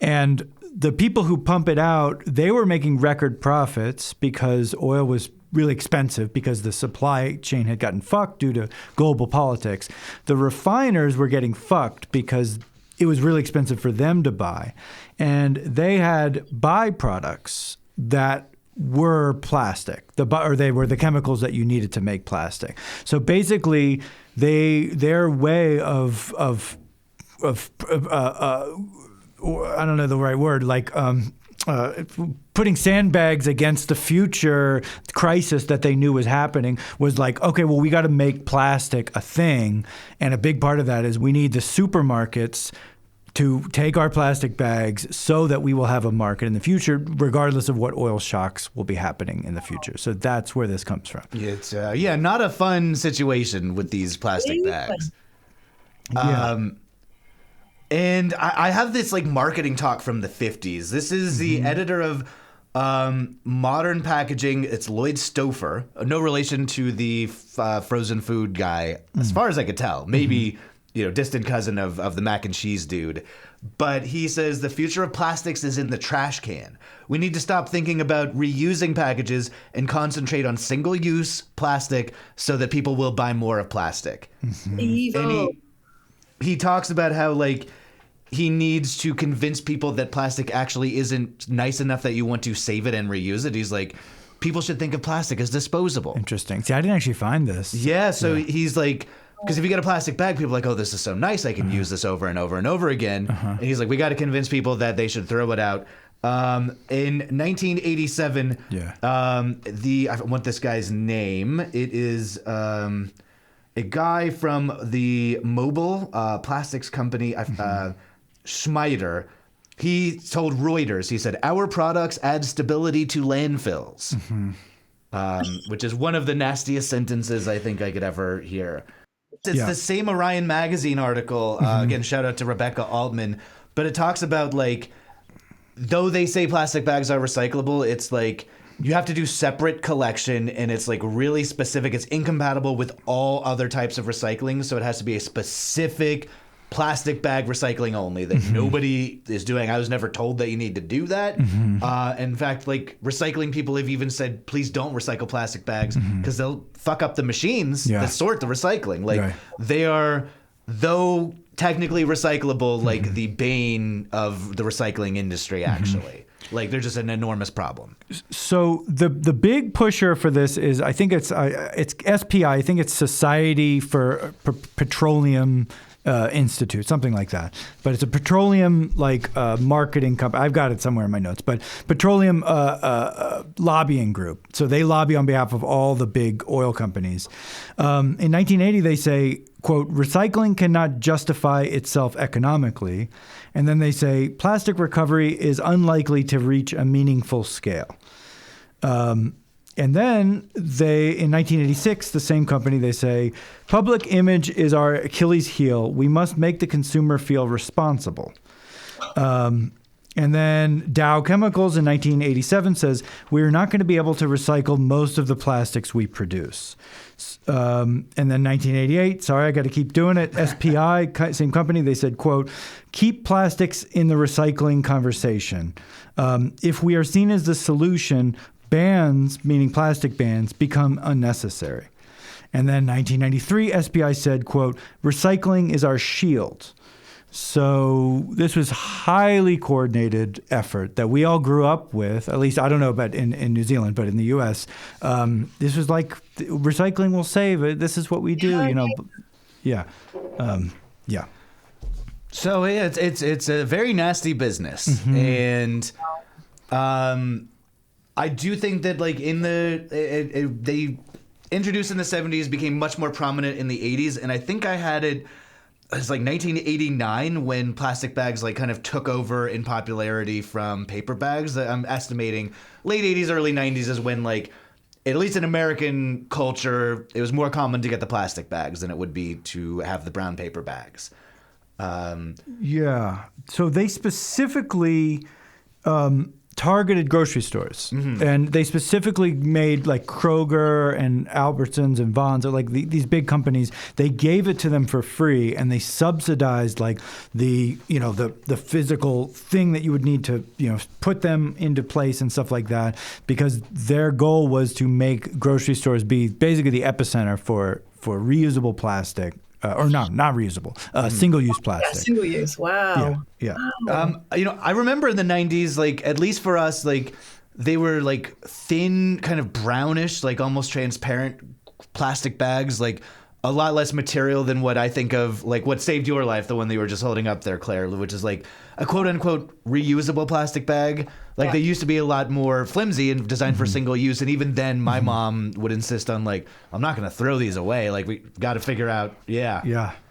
Speaker 3: And the people who pump it out, they were making record profits because oil was really expensive because the supply chain had gotten fucked due to global politics. The refiners were getting fucked because it was really expensive for them to buy. And they had byproducts that were plastic, they were the chemicals that you needed to make plastic. So basically, their way of I don't know the right word, like putting sandbags against the future crisis that they knew was happening was like, okay, well, we got to make plastic a thing, and a big part of that is we need the supermarkets to take our plastic bags so that we will have a market in the future, regardless of what oil shocks will be happening in the future. So that's where this comes from.
Speaker 2: It's not a fun situation with these plastic bags.
Speaker 3: Yeah.
Speaker 2: And I have this like marketing talk from the 50s. This is the editor of Modern Packaging. It's Lloyd Stouffer, no relation to the frozen food guy, as far as I could tell. Maybe distant cousin of the mac and cheese dude. But he says the future of plastics is in the trash can. We need to stop thinking about reusing packages and concentrate on single-use plastic so that people will buy more of plastic.
Speaker 4: Evil.
Speaker 2: And he talks about how like he needs to convince people that plastic actually isn't nice enough that you want to save it and reuse it. He's like, people should think of plastic as disposable.
Speaker 3: Interesting. See, I didn't actually find this.
Speaker 2: Yeah, so he's like, because if you get a plastic bag, people are like, oh, this is so nice. I can use this over and over and over again. And he's like, we got to convince people that they should throw it out. In 1987, I want this guy's name. It is a guy from the Mobile Plastics Company, Schmeider. He told Reuters, he said, our products add stability to landfills, which is one of the nastiest sentences I think I could ever hear. It's the same Orion Magazine article. Again, shout out to Rebecca Altman. But it talks about, like, though they say plastic bags are recyclable, it's like you have to do separate collection, and it's, like, really specific. It's incompatible with all other types of recycling, so it has to be a specific plastic bag recycling only that nobody is doing. I was never told that you need to do that. In fact, like, recycling people have even said, please don't recycle plastic bags because they'll fuck up the machines that sort the recycling. Like, they are, though technically recyclable, like the bane of the recycling industry, actually. Like, they're just an enormous problem.
Speaker 3: So the big pusher for this is, I think it's SPI. I think it's Society for Petroleum Institute, something like that. But it's a petroleum marketing company. I've got it somewhere in my notes. But petroleum lobbying group. So they lobby on behalf of all the big oil companies. In 1980, they say, quote, recycling cannot justify itself economically. And then they say plastic recovery is unlikely to reach a meaningful scale. And then in 1986, the same company, they say, public image is our Achilles heel. We must make the consumer feel responsible. And then Dow Chemicals in 1987 says, we're not going to be able to recycle most of the plastics we produce. And then 1988, sorry, I got to keep doing it. SPI, same company, they said, quote, keep plastics in the recycling conversation. If we are seen as the solution, bans, meaning plastic bans, become unnecessary. And then 1993, SPI said, quote, recycling is our shield. So this was highly coordinated effort that we all grew up with. At least, I don't know about in New Zealand, but in the U.S., this was like recycling will save it. This is what we do, you know. Yeah, yeah.
Speaker 2: So yeah, it's a very nasty business, and I do think that like in they introduced in the 70s, became much more prominent in the 80s, and I think I had it. It's like 1989 when plastic bags like kind of took over in popularity from paper bags. I'm estimating late 80s, early 90s is when like, at least in American culture, it was more common to get the plastic bags than it would be to have the brown paper bags.
Speaker 3: Yeah. So they specifically targeted grocery stores, and they specifically made like Kroger and Albertsons and Vons, or like these big companies. They gave it to them for free, and they subsidized like the physical thing that you would need to put them into place and stuff like that, because their goal was to make grocery stores be basically the epicenter for reusable plastic. Or not reusable, single-use plastic.
Speaker 4: Yeah, single use. Wow.
Speaker 3: Yeah.
Speaker 2: I remember in the 90s, like at least for us, like they were like thin, kind of brownish, like almost transparent plastic bags, like a lot less material than what I think of, like what saved your life, the one that you were just holding up there, Claire, which is like a quote-unquote reusable plastic bag. Like they used to be a lot more flimsy and designed for single use. And even then, my mom would insist on like, I'm not going to throw these away. Like we got to figure out, Yeah.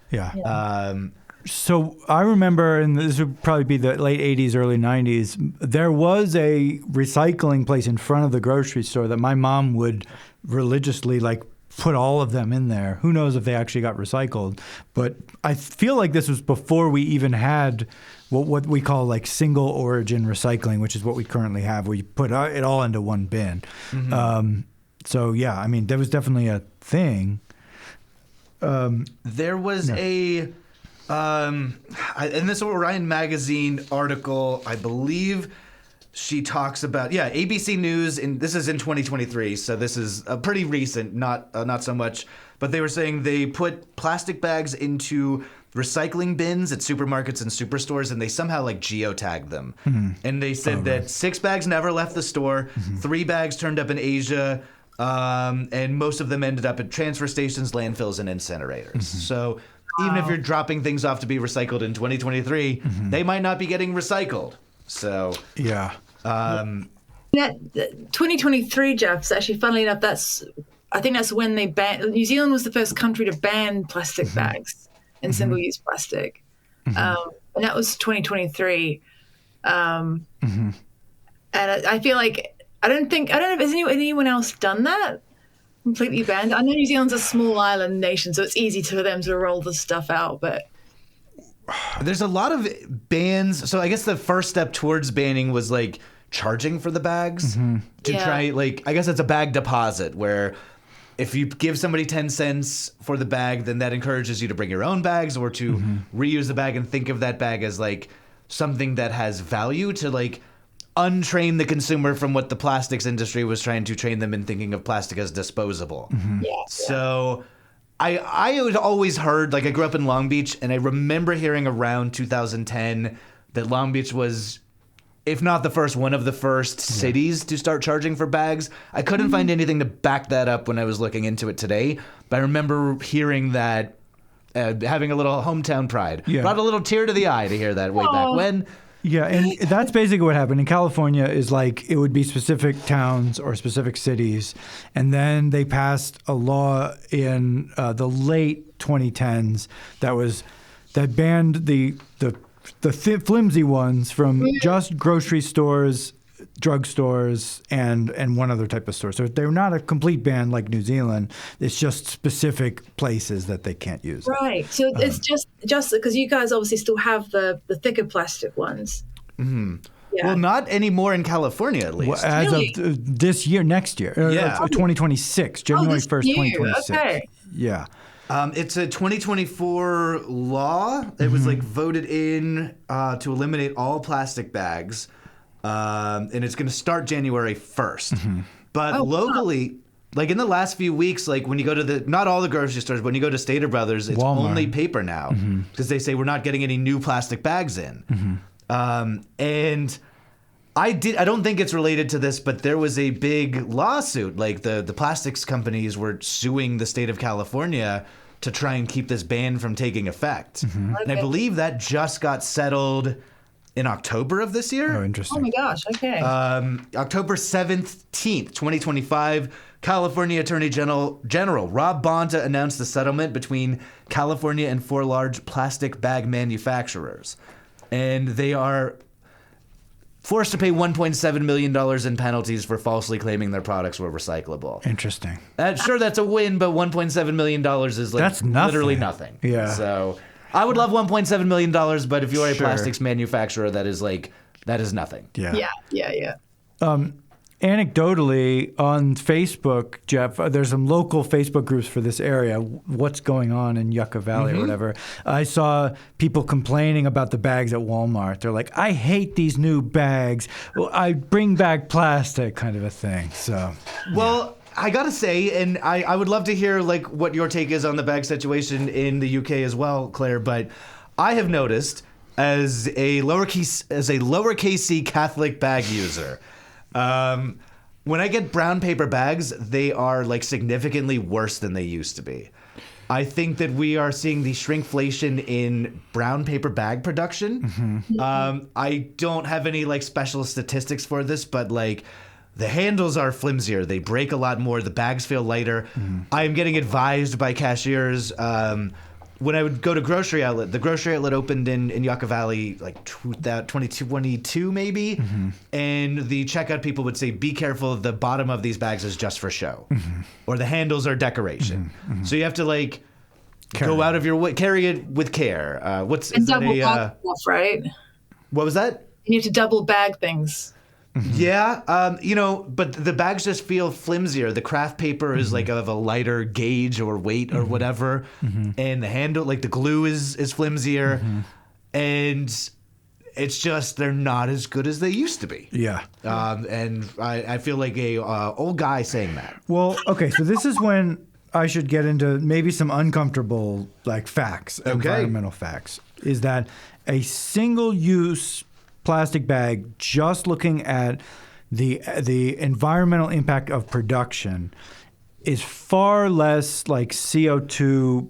Speaker 3: So I remember, and this would probably be the late 80s, early 90s, there was a recycling place in front of the grocery store that my mom would religiously like put all of them in there. Who knows if they actually got recycled? But I feel like this was before we even had what we call like single origin recycling, which is what we currently have, where you put it all into one bin. So yeah, I mean, there was definitely a thing.
Speaker 2: There was in this Orion Magazine article, I believe she talks about, ABC News, and this is in 2023, so this is pretty recent, not so much, but they were saying they put plastic bags into recycling bins at supermarkets and superstores, and they somehow like geotagged them. And they said that 6 bags never left the store, 3 bags turned up in Asia, and most of them ended up at transfer stations, landfills, and incinerators. So even if you're dropping things off to be recycled in 2023, they might not be getting recycled. So
Speaker 3: yeah.
Speaker 4: That 2023, Jeff, is actually, funnily enough, I think that's when they banned. New Zealand was the first country to ban plastic bags and single-use plastic, and that was 2023. And I feel like I don't know. Has anyone else done that? Completely banned. I know New Zealand's a small island nation, so it's easy for them to roll this stuff out, but.
Speaker 2: There's a lot of bans. So I guess the first step towards banning was like charging for the bags to try, like, I guess it's a bag deposit where if you give somebody 10 cents for the bag, then that encourages you to bring your own bags or to reuse the bag and think of that bag as like something that has value, to like untrain the consumer from what the plastics industry was trying to train them in, thinking of plastic as disposable. So I had always heard, like I grew up in Long Beach, and I remember hearing around 2010 that Long Beach was, if not the first, one of the first cities to start charging for bags. I couldn't find anything to back that up when I was looking into it today, but I remember hearing that, having a little hometown pride.
Speaker 3: Yeah.
Speaker 2: Brought a little tear to the eye to hear that way back when.
Speaker 3: Yeah, and that's basically what happened in California. Is like it would be specific towns or specific cities, and then they passed a law in the late 2010s that banned the flimsy ones from just grocery stores, drugstores, and one other type of store. So they're not a complete ban like New Zealand. It's just specific places that they can't use.
Speaker 4: Right. So it's just because you guys obviously still have the thicker plastic ones. Mm-hmm. Yeah.
Speaker 2: Well, not anymore in California, at least.
Speaker 3: Well, as
Speaker 4: Really?
Speaker 3: of this year, next year,
Speaker 2: Yeah.
Speaker 3: 2026, January
Speaker 4: this
Speaker 3: 1st,
Speaker 4: year.
Speaker 3: 2026.
Speaker 4: Okay.
Speaker 3: Yeah.
Speaker 2: It's a 2024 law. It was like voted in to eliminate all plastic bags, and it's going to start January 1st. But locally, like in the last few weeks, like when you go to not all the grocery stores, but when you go to Stater Brothers, it's
Speaker 3: Walmart.
Speaker 2: only paper now because they say we're not getting any new plastic bags in. And I don't think it's related to this, but there was a big lawsuit. Like the plastics companies were suing the state of California to try and keep this ban from taking effect. And I believe that just got settled in October of this year.
Speaker 3: Oh,
Speaker 4: Oh
Speaker 3: interesting.
Speaker 4: my gosh. Okay.
Speaker 2: October 17th, 2025, California Attorney General Rob Bonta announced the settlement between California and 4 large plastic bag manufacturers. And they are forced to pay $1.7 million in penalties for falsely claiming their products were recyclable.
Speaker 3: Interesting.
Speaker 2: Sure, that's a win, but $1.7 million is like
Speaker 3: That's nothing.
Speaker 2: literally nothing.
Speaker 3: Yeah.
Speaker 2: So I would love $1.7 million, but if you're a
Speaker 3: Sure.
Speaker 2: plastics manufacturer, that is nothing.
Speaker 3: Yeah.
Speaker 4: yeah.
Speaker 3: Anecdotally, on Facebook, Jeff, there's some local Facebook groups for this area, what's going on in Yucca Valley or whatever. I saw people complaining about the bags at Walmart. They're like, I hate these new bags. Well, I bring back plastic, kind of a thing. So,
Speaker 2: Well, I gotta say, and I would love to hear like what your take is on the bag situation in the UK as well, Claire. But I have noticed as a lowercase c Catholic bag user, when I get brown paper bags, they are like significantly worse than they used to be. I think that we are seeing the shrinkflation in brown paper bag production. I don't have any like special statistics for this, but like the handles are flimsier. They break a lot more. The bags feel lighter. I am getting advised by cashiers when I would go to grocery outlet. The grocery outlet opened in Yucca Valley like 2022 maybe, and the checkout people would say, "Be careful. The bottom of these bags is just for show, or the handles are decoration." So you have to like go out of your way, carry it with care.
Speaker 4: And
Speaker 2: is that
Speaker 4: double
Speaker 2: a
Speaker 4: bag stuff, right?
Speaker 2: what was that?
Speaker 4: You need to double bag things.
Speaker 2: Yeah, but the bags just feel flimsier. The craft paper is like of a lighter gauge or weight or whatever, and the handle, like the glue, is flimsier, and it's just they're not as good as they used to be.
Speaker 3: yeah.
Speaker 2: And I feel like a old guy saying that.
Speaker 3: Well, okay, so this is when I should get into maybe some uncomfortable like facts, environmental facts. Is that a single-use plastic bag, just looking at the environmental impact of production, is far less like CO2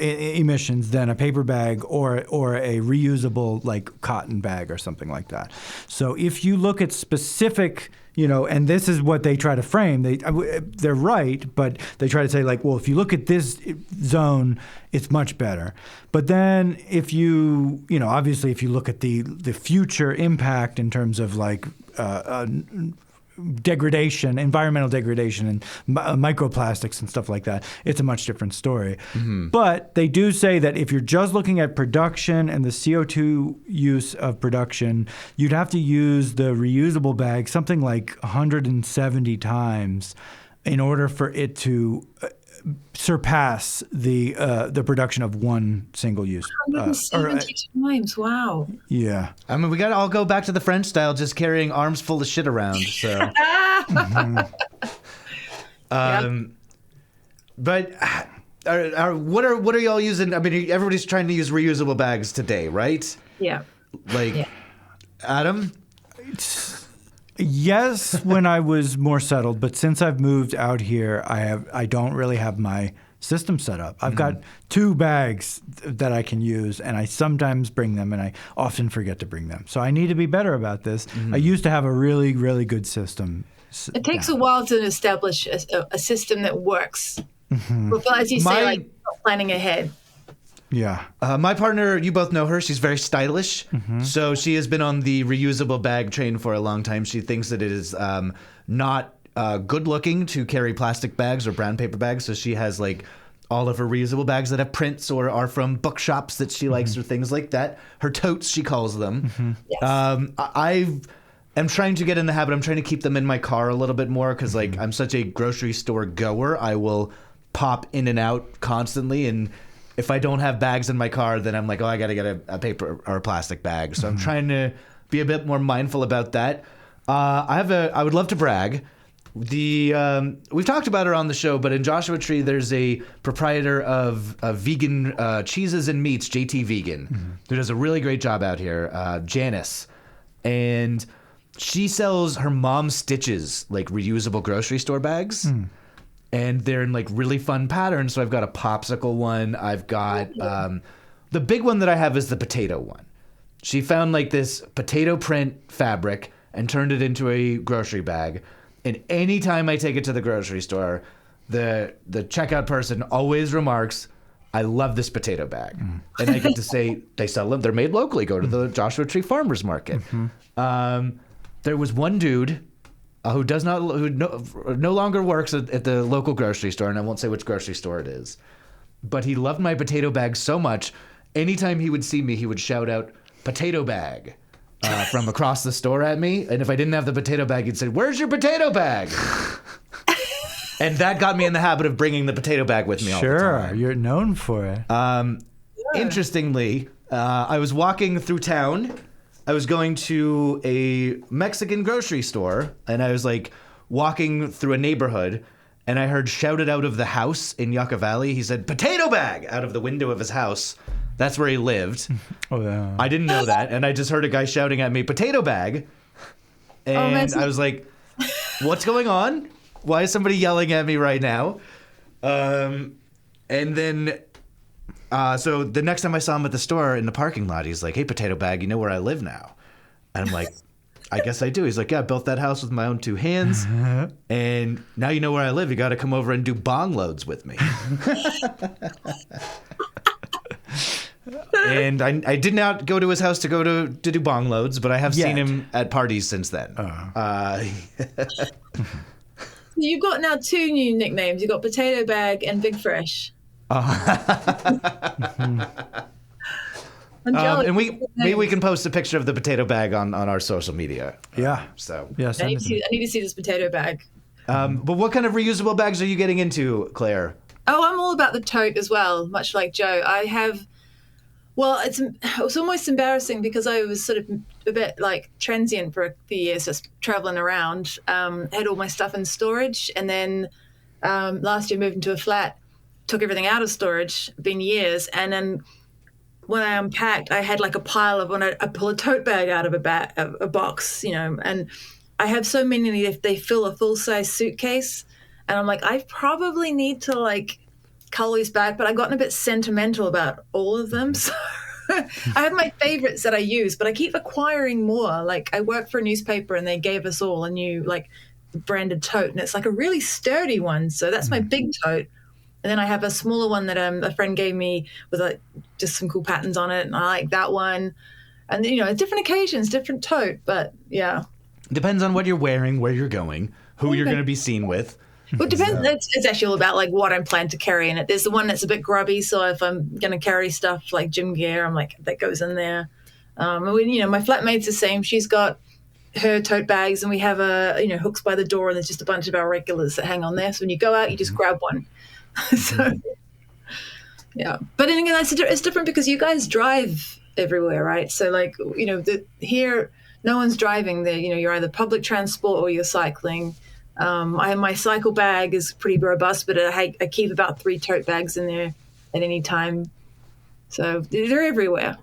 Speaker 3: emissions than a paper bag or a reusable like cotton bag or something like that. So if you look at specific, and this is what they try to frame, they're right, but they try to say like, well, if you look at this zone, it's much better. But then if you, obviously if you look at the future impact in terms of like degradation, environmental degradation, and microplastics and stuff like that, it's a much different story. But they do say that if you're just looking at production and the CO2 use of production, you'd have to use the reusable bag something like 170 times in order for it to surpass the production of one single use.
Speaker 4: 170 times. Wow.
Speaker 3: Yeah.
Speaker 2: I mean, we got to all go back to the French style, just carrying arms full of shit around. So, but what are y'all using? I mean, everybody's trying to use reusable bags today, right?
Speaker 4: Yeah.
Speaker 2: Like,
Speaker 4: Yeah.
Speaker 2: Adam?
Speaker 3: Yes, when I was more settled, but since I've moved out here, I don't really have my system set up. I've got 2 bags that I can use, and I sometimes bring them, and I often forget to bring them. So I need to be better about this. I used to have a really, really good system.
Speaker 4: It takes a while to establish a system that works. But as you say, like planning ahead.
Speaker 3: Yeah.
Speaker 2: My partner, you both know her. She's very stylish. So she has been on the reusable bag train for a long time. She thinks that it is not good looking to carry plastic bags or brown paper bags. So she has like all of her reusable bags that have prints or are from bookshops that she likes or things like that. Her totes, she calls them.
Speaker 4: Yes.
Speaker 2: I'm trying to get in the habit. I'm trying to keep them in my car a little bit more because like I'm such a grocery store goer. I will pop in and out constantly, and if I don't have bags in my car, then I'm like, oh, I got to get a paper or a plastic bag. So I'm trying to be a bit more mindful about that. I would love to brag. We've talked about her on the show, but in Joshua Tree, there's a proprietor of vegan cheeses and meats, JT Vegan, who does a really great job out here, Janice. And she sells her mom's stitches, like reusable grocery store bags. And they're in like really fun patterns. So I've got a popsicle one. I've got the big one that I have is the potato one. She found like this potato print fabric and turned it into a grocery bag. And anytime I take it to the grocery store, the checkout person always remarks, I love this potato bag. And I get to say, they sell them. They're made locally. Go to the Joshua Tree Farmers Market. There was one dude who no longer works at the local grocery store, and I won't say which grocery store it is. But he loved my potato bag so much, anytime he would see me, he would shout out, potato bag, from across the store at me. And if I didn't have the potato bag, he'd say, where's your potato bag? And that got me in the habit of bringing the potato bag with me all the time.
Speaker 3: Sure, you're known for it.
Speaker 2: Interestingly, I was walking through town. I was going to a Mexican grocery store, and I was like walking through a neighborhood, and I heard shouted out of the house in Yucca Valley. He said, potato bag, out of the window of his house. That's where he lived.
Speaker 3: Oh, yeah.
Speaker 2: I didn't know that, and I just heard a guy shouting at me, potato bag. And I was like, what's going on? Why is somebody yelling at me right now? And then... so the next time I saw him at the store in the parking lot, he's like, hey, potato bag, you know where I live now? And I'm like, I guess I do. He's like, yeah, I built that house with my own 2 hands. And now you know where I live. You got to come over and do bong loads with me. And I did not go to his house to do bong loads, but I have seen him at parties since then.
Speaker 4: You've got now 2 new nicknames. You've got Potato Bag and Big Fresh.
Speaker 2: And maybe we can post a picture of the potato bag on our social media.
Speaker 3: Yeah.
Speaker 2: So
Speaker 3: Yeah,
Speaker 4: I need to see this potato bag.
Speaker 2: but what kind of reusable bags are you getting into, Claire?
Speaker 4: Oh, I'm all about the tote as well, much like Joe. I have, well, it was almost embarrassing because I was sort of a bit like transient for a few years, just traveling around, had all my stuff in storage. And then last year moved into a flat, took everything out of storage, been years. And then when I unpacked, I had like a pile of, when I pull a tote bag out of a box, you know, and I have so many, they fill a full-size suitcase. And I'm like, I probably need to like cull these back, but I've gotten a bit sentimental about all of them. So I have my favorites that I use, but I keep acquiring more. Like I work for a newspaper and they gave us all a new like branded tote, and it's like a really sturdy one. So that's my big tote. And then I have a smaller one that a friend gave me with like just some cool patterns on it, and I like that one. And you know, different occasions, different tote, but yeah.
Speaker 2: Depends on what you're wearing, where you're going, who you're going to be seen with.
Speaker 4: Well, it depends. It's actually all about like what I'm planning to carry in it. There's the one that's a bit grubby, so if I'm going to carry stuff like gym gear, I'm like, that goes in there. And you know, my flatmate's the same. She's got her tote bags, and we have hooks by the door, and there's just a bunch of our regulars that hang on there. So when you go out, you just grab one. So yeah, but then again, it's different because you guys drive everywhere, right? So like, you know, here no one's driving there. You know, you're either public transport or you're cycling. My cycle bag is pretty robust, but I keep about 3 tote bags in there at any time. So they're everywhere.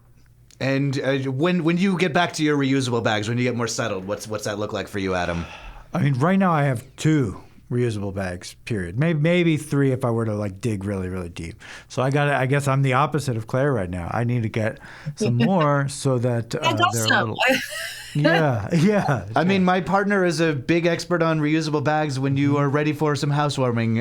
Speaker 2: And when you get back to your reusable bags, when you get more settled, what's that look like for you, Adam?
Speaker 3: I mean, right now I have 2 reusable bags. Period. Maybe 3 if I were to like dig really, really deep. So I guess I'm the opposite of Claire right now. I need to get some more so that they're a little. Yeah.
Speaker 2: I mean, my partner is a big expert on reusable bags. When you are ready for some housewarming,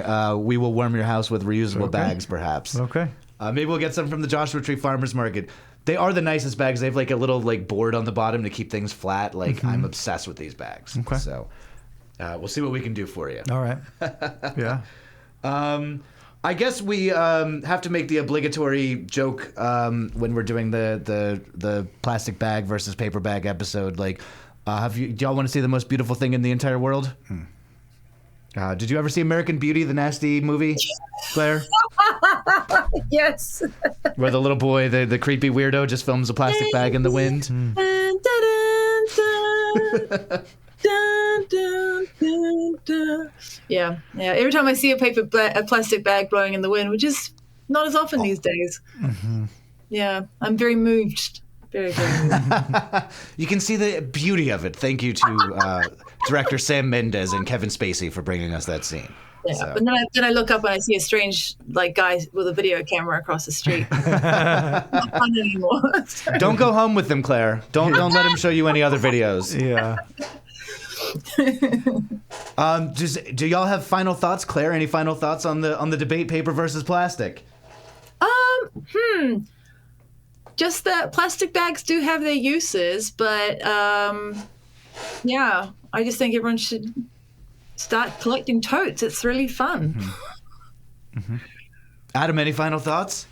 Speaker 2: we will warm your house with reusable bags, perhaps.
Speaker 3: Okay.
Speaker 2: Maybe we'll get some from the Joshua Tree Farmers Market. They are the nicest bags. They have like a little like board on the bottom to keep things flat. Like I'm obsessed with these bags.
Speaker 3: Okay.
Speaker 2: So we'll see what we can do for you.
Speaker 3: All right. Yeah.
Speaker 2: I guess we have to make the obligatory joke when we're doing the plastic bag versus paper bag episode. Like, do y'all want to see the most beautiful thing in the entire world? Did you ever see American Beauty, the nasty movie, Claire?
Speaker 4: Yes.
Speaker 2: Where the little boy, the creepy weirdo, just films a plastic bag in the wind.
Speaker 4: Dun, dun, dun, dun, dun, dun, dun. Yeah. Every time I see a plastic bag blowing in the wind, which is not as often these days. Yeah, I'm very moved. Very, very moved.
Speaker 2: You can see the beauty of it. Thank you to director Sam Mendes and Kevin Spacey for bringing us that scene.
Speaker 4: Yeah,
Speaker 2: So.
Speaker 4: but then I look up and I see a strange guy with a video camera across the street. Not fun anymore.
Speaker 2: Don't go home with them, Claire. Don't let him show you any other videos.
Speaker 3: Yeah.
Speaker 2: Do y'all have final thoughts, Claire? Any final thoughts on the debate, paper versus plastic?
Speaker 4: Just that plastic bags do have their uses, but yeah, I just think everyone should start collecting totes. It's really fun.
Speaker 2: Adam, any final thoughts?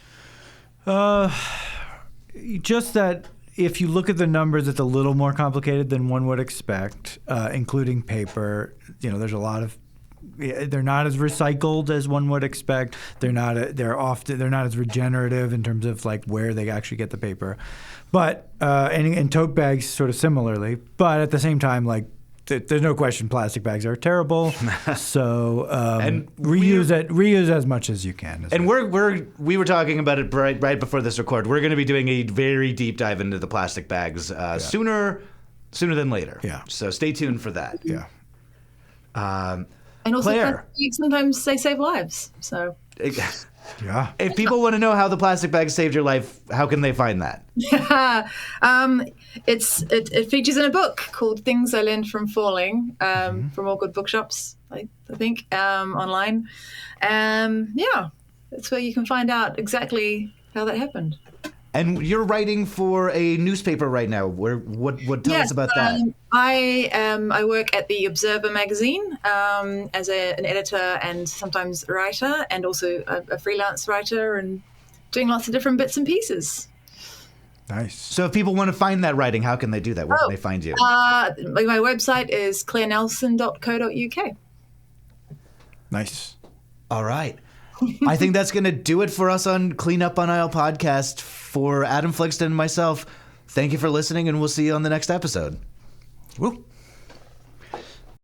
Speaker 3: Just that if you look at the numbers, it's a little more complicated than one would expect, including paper. There's a lot of. They're not as recycled as one would expect. They're not as regenerative in terms of like where they actually get the paper. But and tote bags sort of similarly. But at the same time, like there's no question plastic bags are terrible. So
Speaker 2: And
Speaker 3: reuse as much as you can.
Speaker 2: And we were talking about it right before this record. We're going to be doing a very deep dive into the plastic bags sooner than later.
Speaker 3: Yeah.
Speaker 2: So stay tuned for that.
Speaker 3: Yeah.
Speaker 4: And also,
Speaker 2: Claire.
Speaker 4: plastic bags, sometimes they save lives. So
Speaker 3: Yeah.
Speaker 2: If people want to know how the plastic bag saved your life, how can they find that?
Speaker 4: it features in a book called "Things I Learned from Falling" from all good bookshops, I think, online. Yeah, that's where you can find out exactly how that happened.
Speaker 2: And you're writing for a newspaper right now. Tell us about that.
Speaker 4: I work at the Observer magazine as an editor and sometimes writer, and also a freelance writer, and doing lots of different bits and pieces.
Speaker 3: Nice.
Speaker 2: So if people want to find that writing, how can they do that? Where can they find you?
Speaker 4: My website is clairenelson.co.uk.
Speaker 3: Nice.
Speaker 2: All right. I think that's going to do it for us on Clean Up on Aisle podcast. For Adam Flixton and myself, thank you for listening, and we'll see you on the next episode.
Speaker 3: Woo.